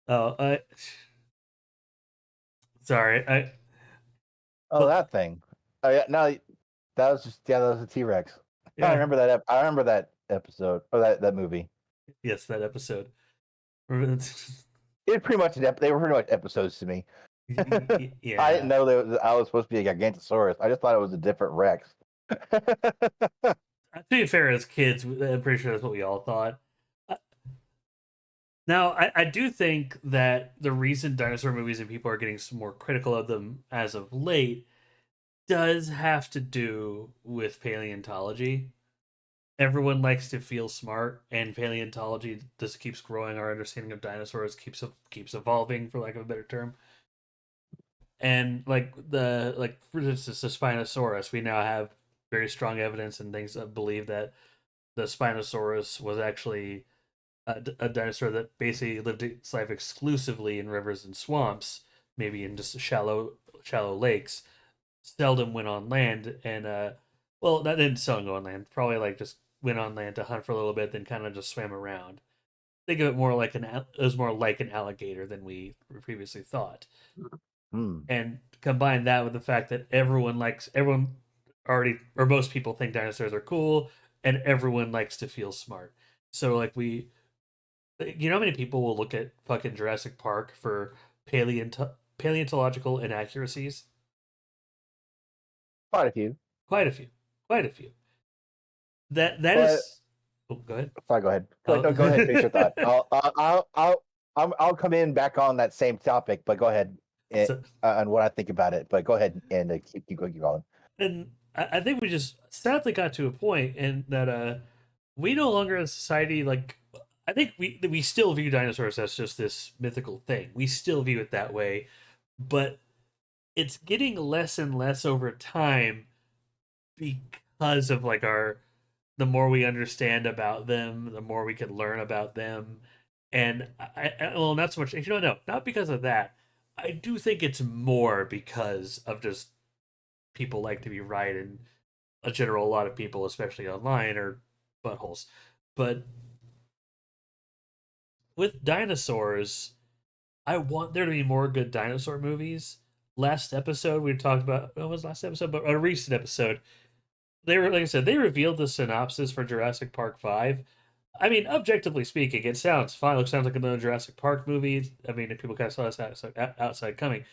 Oh, Sorry, I Oh, but that thing. Oh yeah, no, that was just that was a T Rex. I yeah, remember that. I remember that episode or that movie. yes, that episode. It was pretty much they were pretty much episodes to me. I didn't Yeah. know I was supposed to be a Gigantosaurus. I just thought it was a different Rex. To be fair, as kids, I'm pretty sure that's what we all thought. Uh, Now, I do think that the reason dinosaur movies and people are getting some more critical of them as of late does have to do with paleontology. Everyone likes to feel smart, and paleontology just keeps growing. Our understanding of dinosaurs keeps evolving, for lack of a better term. And like for instance, the Spinosaurus, we now have very strong evidence and things that believe that the Spinosaurus was actually a dinosaur that basically lived its life exclusively in rivers and swamps, maybe in just shallow lakes. Seldom went on land, and well, that didn't seldom go on land. Probably like just went on land to hunt for a little bit, then kind of just swam around. Think of it more like it was more like an alligator than we previously thought. Hmm. And combine that with the fact that everyone already or most people think dinosaurs are cool, and everyone likes to feel smart. So like you know how many people will look at fucking Jurassic Park for paleontological inaccuracies? Quite a few, Quite a few, quite a few. That but is. Oh, go ahead. sorry. Go ahead. Oh. No, go ahead. Finish your thought. I'll come in back on that same topic, but go ahead So, on what I think about it. But go ahead and keep going. and I think we just sadly got to a point and that we no longer as a society like I think we still view dinosaurs as just this mythical thing. We still view it that way, but it's getting less and less over time because of like our the more we understand about them, the more we can learn about them. And well, not so much. You don't know, not because of that. I do think it's more because of just people like to be right, and a lot of people, especially online, are buttholes. But with dinosaurs, I want there to be more good dinosaur movies. Last episode we talked about what was last episode, but a recent episode they were like I said they revealed the synopsis for Jurassic Park 5. I mean, objectively speaking, it sounds fine. It sounds like another Jurassic Park movie. I mean, if people kind of saw this outside coming,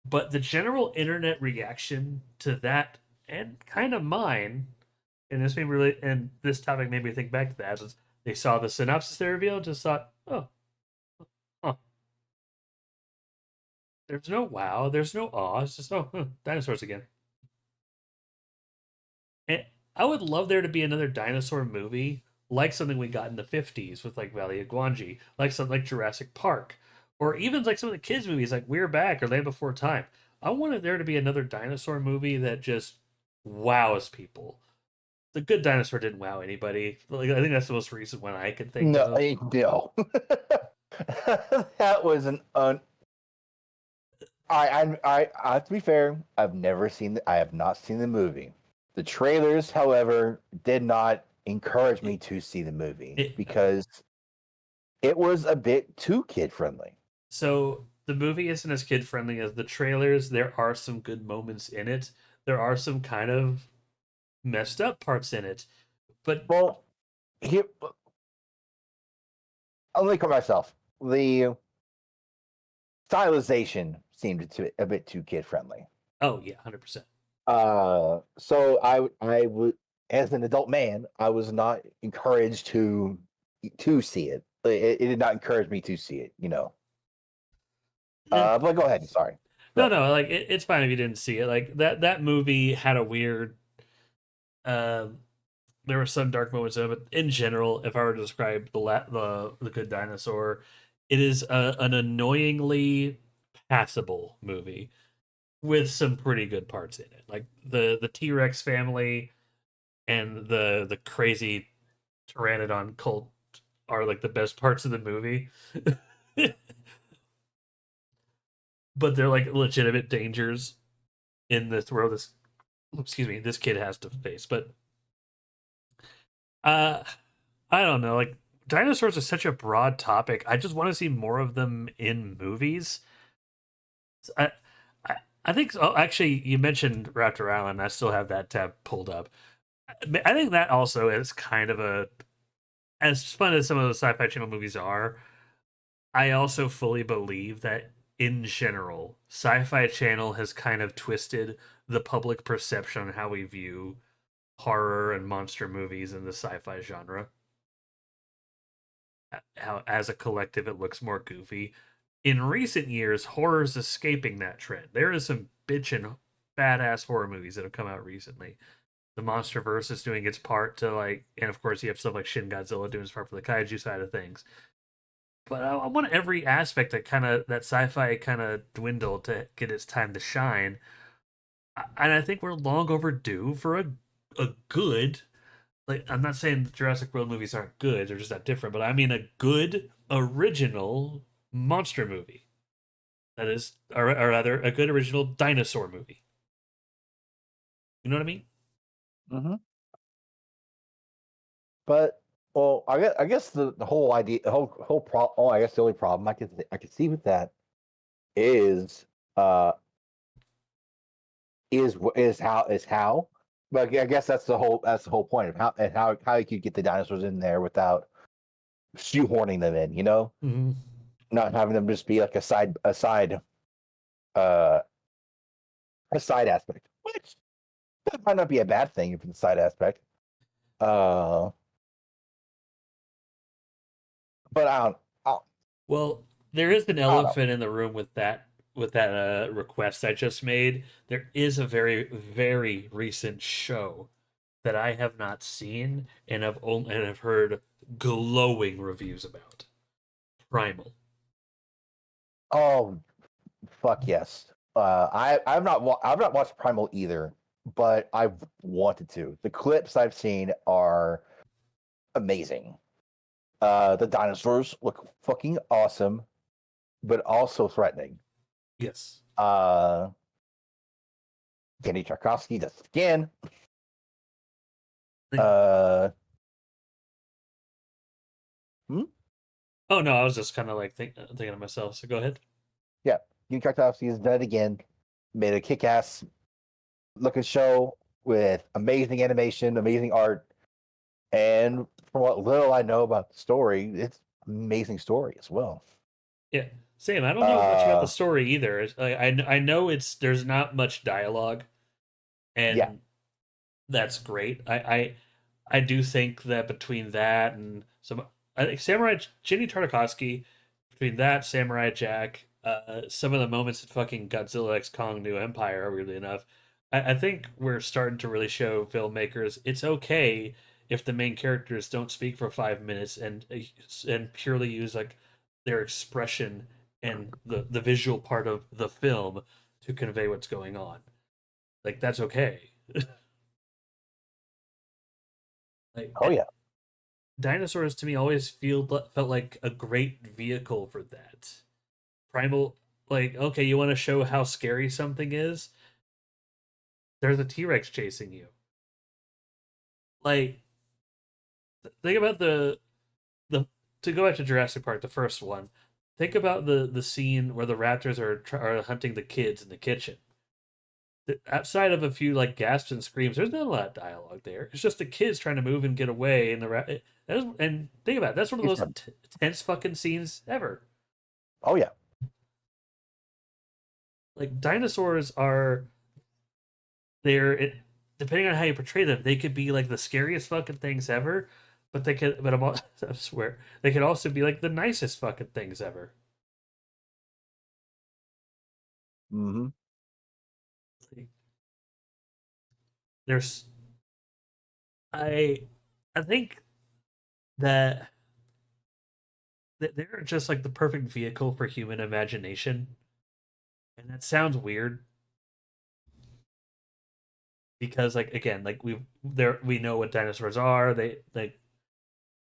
but the general internet reaction to that and kind of mine, and this made me really, and this topic made me think back to that. Was they saw the synopsis they revealed, just thought, oh, huh, there's no wow, there's no awe. It's just dinosaurs again. And I would love there to be another dinosaur movie, like something we got in the '50s with like Valley of Gwangi, like something like Jurassic Park, or even like some of the kids' movies like We're Back or Land Before Time. I wanted there to be another dinosaur movie that just wows people. The Good Dinosaur didn't wow anybody. Like, I think that's the most recent one I could think No, of. no. That was an un. I have to be fair. I have not seen the movie. The trailers, however, did not encourage me It, to see the movie it, because it was a bit too kid friendly. so the movie isn't as kid friendly as the trailers. There are some good moments in it. There are some kind of messed up parts in it, but Well, here, I'll make it myself. The stylization seemed a bit too kid friendly. oh yeah, 100%. So I would, as an adult man, I was not encouraged to see it. It did not encourage me to see it. And But go ahead. Sorry. Go no, ahead. no, like it's fine if you didn't see it. Like that movie had a weird. Uh, there were some dark moments in it, but in general, if I were to describe the Good Dinosaur, it is an annoyingly passable movie with some pretty good parts in it. Like the T Rex family and the crazy pteranodon cult are like the best parts of the movie. But they're like legitimate dangers in this world this excuse me this kid has to face. But uh I don't know, like dinosaurs are such a broad topic. I just want to see more of them in movies. I I think so. Actually, you mentioned Raptor Island. I still have that tab pulled up. I think that also is kind of a as fun as some of the Sci-Fi Channel movies are. I also fully believe that in general, Sci-Fi Channel has kind of twisted the public perception on how we view horror and monster movies in the sci-fi genre. How, as a collective, it looks more goofy. In recent years, horror is escaping that trend. There is some bitchin' badass horror movies that have come out recently. The MonsterVerse is doing its part to like, and of course you have stuff like Shin Godzilla doing its part for the kaiju side of things. But I want every aspect that sci-fi kind of dwindled to get its time to shine. And I think we're long overdue for a good, like, I'm not saying the Jurassic World movies aren't good, they're just not different, but I mean a good original monster movie. That is, or rather, a good original dinosaur movie. You know what I mean? Hmm. But well, I guess the whole idea, the whole problem. Oh, I guess the only problem I could see with that is uh is how. But I guess that's the whole point of how you could get the dinosaurs in there without shoehorning them in. Mm-hmm. Not having them just be like uh a side aspect, which that might not be a bad thing if it's a side aspect. Uh, but Well, there is an I don't know. elephant in the room with that request I just made. There is a very very recent show that I have not seen and have heard glowing reviews about. Primal. Oh, fuck yes. I've not watched Primal either, but I've wanted to. The clips I've seen are amazing. The dinosaurs look fucking awesome, but also threatening. Yes. Uh, Kenny Tarkovsky does it again. Like, Uh, hmm? oh no, I was just kind of like thinking to myself. So go ahead. Yeah, Kenny Tarkovsky has done it again. Made a kick-ass looking show with amazing animation, amazing art, and from what little I know about the story, it's amazing story as well. Yeah, same. I don't know much about the Uh, story either. I know it's there's not much dialogue, yeah, and that's great. I do think that between that and some, I think Samurai Jenny Tartakovsky, between that Samurai Jack, some of the moments in fucking Godzilla X Kong New Empire, weirdly enough, I think we're starting to really show filmmakers it's okay if the main characters don't speak for 5 minutes and purely use like their expression and the visual part of the film to convey what's going on. Like that's okay. Like oh yeah, Dinosaurs to me always felt like a great vehicle for that. Primal, like, okay, you want to show how scary something is? There's a T Rex chasing you. Like, think about the to go back to Jurassic Park, the first one. Think about the scene where the raptors are hunting the kids in the kitchen. Outside of a few like gasps and screams, there's not a lot of dialogue there. It's just the kids trying to move and get away, and and think about it, that's one of the it's most fun. tense fucking scenes ever. Oh yeah, Like dinosaurs are they're depending on how you portray them, they could be like the scariest fucking things ever, but they could but I swear they could also be like the nicest fucking things ever. hmm Like, there's I I think that they're just like the perfect vehicle for human imagination, and that sounds weird because like again like we know what dinosaurs are. They like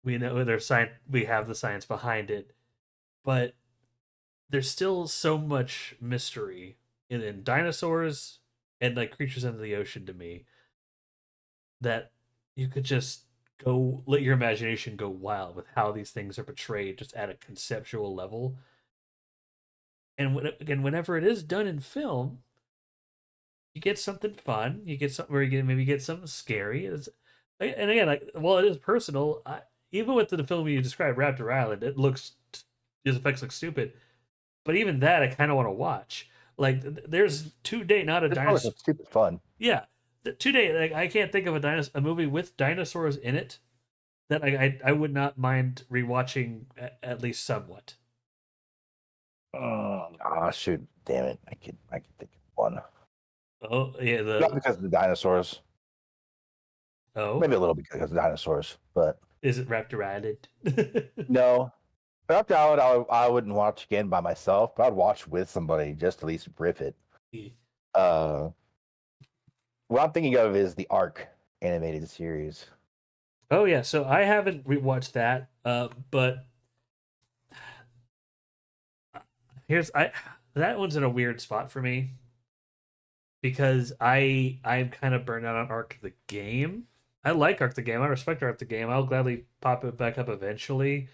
we know their science. We have the science behind it, but there's still so much mystery in dinosaurs and like creatures under the ocean to me that you could just go let your imagination go wild with how these things are portrayed just at a conceptual level. And again, whenever it is done in film, you get something fun. You get something where you maybe get something scary. And again, like, while it is personal, even with the film you described, Raptor Island, these effects look stupid. But even that, I kind of want to watch. Like, there's to date not a This one was dinosaur. stupid fun. Yeah, to date, like, I can't think of a movie with dinosaurs in it that I would not mind rewatching at least somewhat. Ah, shoot, damn it! I can think of one. Oh yeah, Not the because of the dinosaurs. oh Maybe a little bit because of the dinosaurs, but is it Raptor Island? no. After I wouldn't watch again by myself, but I'd watch with somebody just to at least riff it. Uh, what I'm thinking of is the Ark animated series. Oh yeah, so I haven't rewatched that, but here's I that one's in a weird spot for me because I'm kind of burned out on Ark the game. I like Ark the game. I respect Ark the game. I'll gladly pop it back up eventually,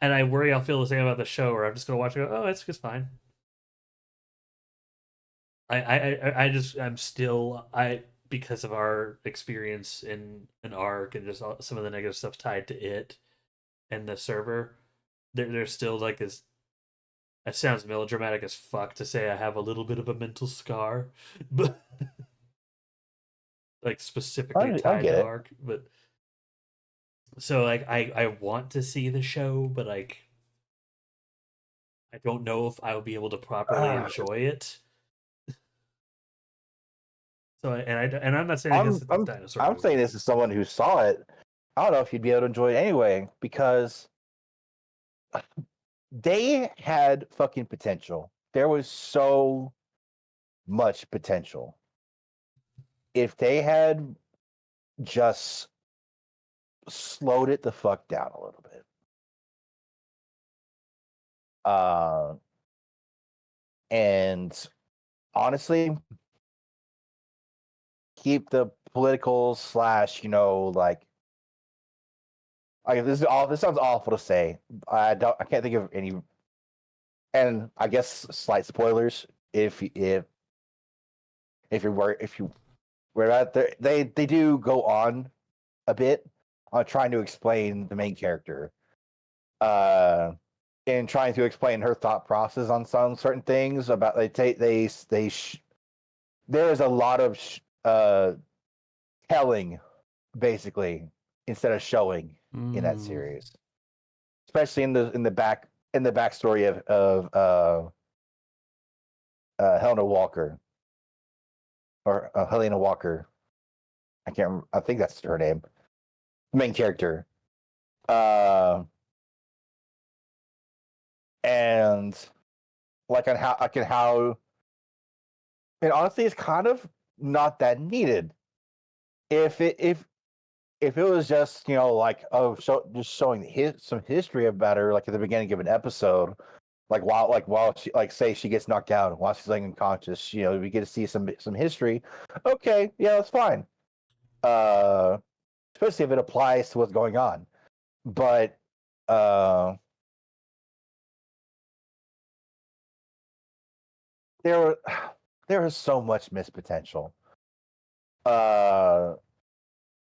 and I worry I'll feel the same about the show, where I'm just gonna watch it. And go, oh, it's just fine. I just I'm still I because of our experience in an Ark and just some of the negative stuff tied to it and the server. There's still like this. It sounds melodramatic as fuck to say I have a little bit of a mental scar, but like specifically I tied get to it. Ark. But so like I want to see the show, but like I don't know if I'll be able to properly Uh, enjoy it. So and I'm not saying against I'm the I'm dinosaur I'm saying movie. this as someone who saw it. I don't know if you'd be able to enjoy it anyway because they had fucking potential. There was so much potential. If they had just slowed it the fuck down a little bit. Uh, and honestly, keep the political slash, like this sounds awful to say. I can't think of any, and I guess slight spoilers if you were out there, they do go on a bit on trying to explain the main character, uh, and trying to explain her thought process on some certain things about there is a lot of telling basically instead of showing in that Mm. series, especially in the backstory of Helena Walker or Helena Walker. I can't. I think that's her name. Main character. Uh, and like on how and honestly, it's kind of not that needed. If it was just like just showing some history about her like at the beginning of an episode, like while she like say she gets knocked out while she's laying unconscious, we get to see some history. Okay, yeah, that's fine. Uh, especially if it applies to what's going on. But uh, there were there was so much missed potential. Uh,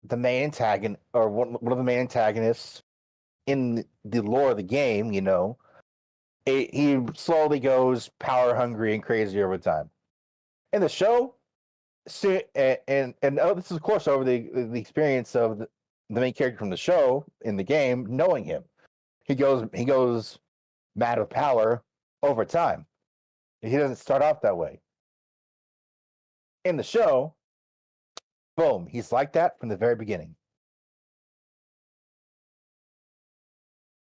the main antagonist or one of the main antagonists in the lore of the game, he slowly goes power hungry and crazy over time. In the show, and oh, this is of course over the experience of the main character from the show in the game, knowing him, he goes mad with power over time. He doesn't start off that way. In the show, boom, he's like that from the very beginning.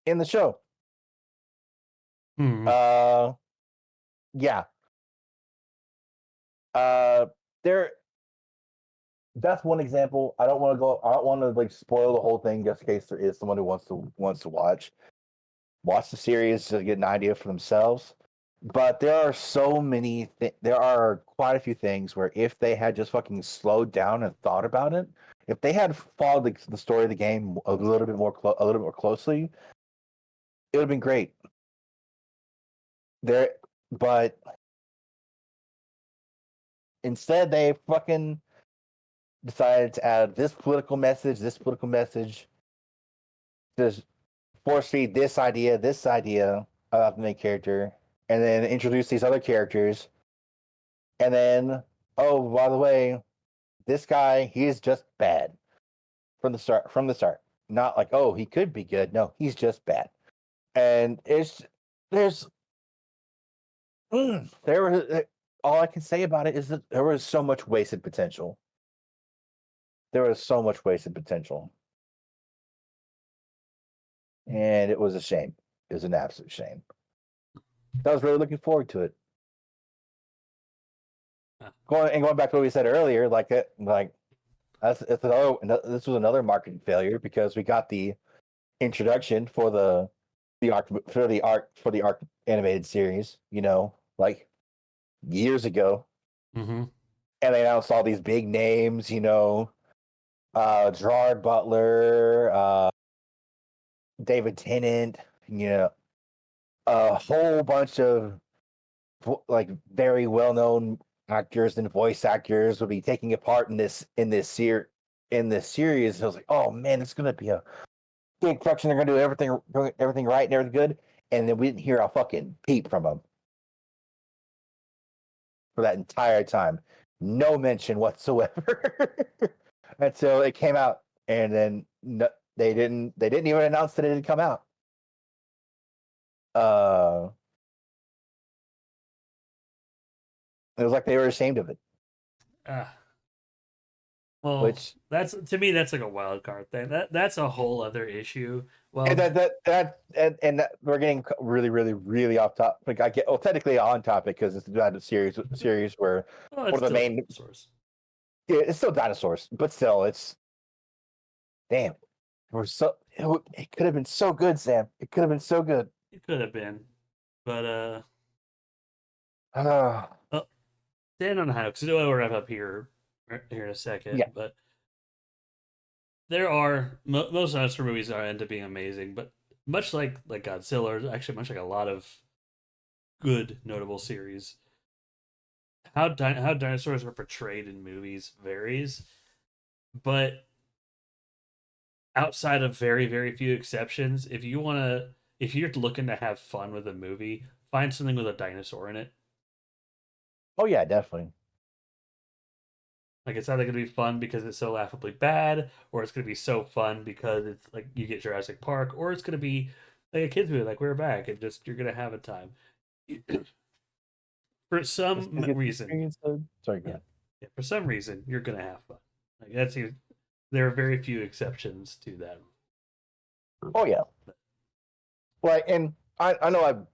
In the show, Hmm. uh, yeah, uh, there. That's one example. I don't want to go. I don't want to like spoil the whole thing just in case there is someone who wants to watch the series to get an idea for themselves. But there are so many. There are quite a few things where if they had just fucking slowed down and thought about it, if they had followed the story of the game a little bit more a little bit more closely, it would have been great. There, but instead they fucking decided to add this political message, just force feed this idea of the main character, and then introduce these other characters, and then, oh, by the way, this guy, he's just bad from the start. Not like, oh, he could be good. No, he's just bad. And there's there was all I can say about it is that there was so much wasted potential. There was so much wasted potential. And it was a shame. It was an absolute shame. I was really looking forward to it. Going back to what we said earlier, this was another marketing failure because we got the introduction for the arc animated series, like years ago, Mm-hmm. and they announced all these big names, Gerard Butler, David Tennant, a whole bunch of like very well known actors and voice actors would be taking a part in this series. I was like, oh man, it's gonna be a big production. They're gonna do everything right and everything good. And then we didn't hear a fucking peep from them for that entire time. No mention whatsoever until it came out, and then they didn't even announce that it had come out. It was like they were ashamed of it. Well, Which that's to me that's like a wild card thing. That's a whole other issue. Well, and we're getting really, really, really off topic. Technically on topic because it's about a series where well, one it's of the still main, source. yeah, it's still dinosaurs, but still, it's damn. It could have been so good, Sam. It could have been so good. It could have been, but Uh, well, stand on high because we'll wrap up here in a second. yeah, But there are most dinosaur movies are end up being amazing, but much like Godzilla, actually much like a lot of good notable series, how dinosaurs are portrayed in movies varies, but outside of very very few exceptions, if you're looking to have fun with a movie, find something with a dinosaur in it. oh yeah, definitely. Like it's either gonna be fun because it's so laughably bad, or it's gonna be so fun because it's like you get Jurassic Park, or it's gonna be like a kids movie, like We're Back, and just you're gonna have a time. For some reason, Sorry, go yeah, ahead. yeah, for some reason you're gonna have fun. Like there are very few exceptions to that. Oh yeah, like, and I know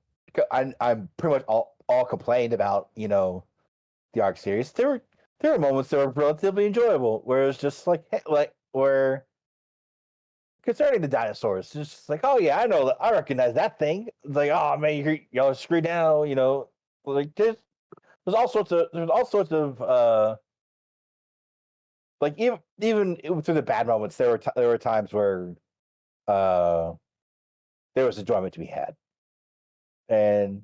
I'm pretty much all complained about the arc series. There were moments that were relatively enjoyable, where it's just like where concerning the dinosaurs, it's just like, oh yeah, I recognize that thing. It's like, oh man, y'all screwed now, like there's all sorts of like even through the bad moments, there were times where uh there was enjoyment to be had, and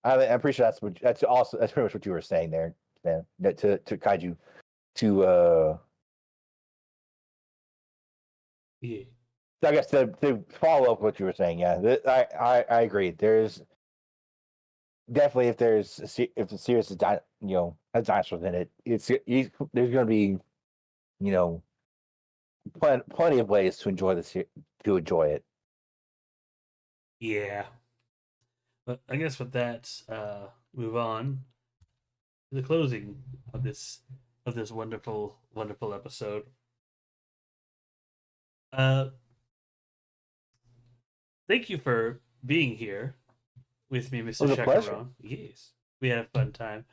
I'm pretty sure that's pretty much what you were saying there, man. To Kaiju to Yeah, I guess to follow up what you were saying, yeah, I agree. There's definitely if the series is has dinosaurs in it, there's going to be you know plenty of ways to to enjoy it. yeah. But I guess with that, move on to the closing of this wonderful wonderful episode. Uh, Thank you for being here with me, It Mr. was a pleasure. Chakaron. Yes, we had a fun time.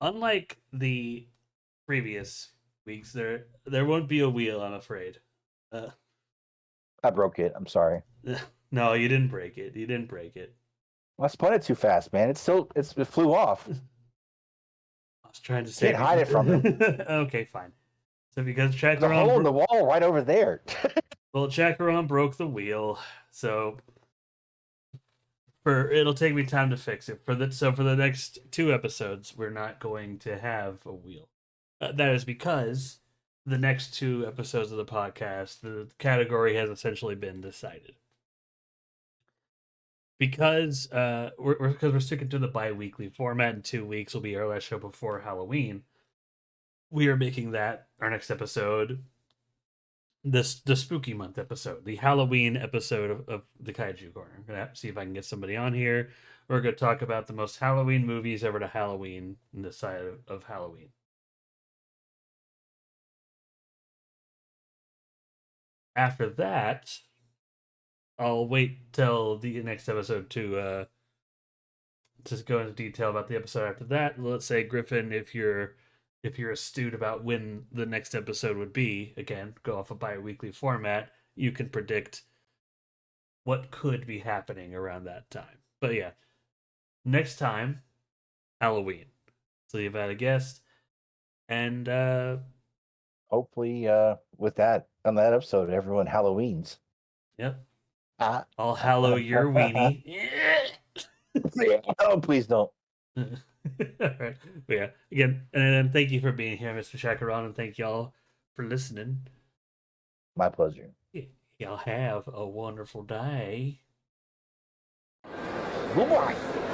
Unlike the previous weeks, there won't be a wheel. I'm afraid. Uh, I broke it. I'm sorry. no, you didn't break it. You didn't break it. I spun it too fast, man. It flew off. I was trying to Can't save hide it from you. you. Okay, fine. So because There's a hole in the wall right over there. Chakaron broke the wheel, so For it'll take me time to fix it. For the next 2 episodes, we're not going to have a wheel. That is because the next 2 episodes of the podcast, the category has essentially been decided. Because we're sticking to the bi-weekly format, in 2 weeks will be our last show before Halloween. We are making that our next episode, the spooky month episode, the Halloween episode of the Kaiju Corner. I'm gonna have to see if I can get somebody on here. We're gonna talk about the most Halloween movies ever to Halloween in the side of Halloween. After that, I'll wait till the next episode to go into detail about the episode after that. Let's say, Griffin, if you're astute about when the next episode would be, again, go off a bi-weekly format, you can predict what could be happening around that time. But yeah, next time, Halloween. So you've had a guest, and Hopefully, with that on that episode, everyone Halloweens. yep, Ah. I'll hallow your weenie. Oh, please don't. All right. But yeah, again, and thank you for being here, Mr. Chakaron, and thank y'all for listening. My pleasure. Y'all have a wonderful day. Goodbye.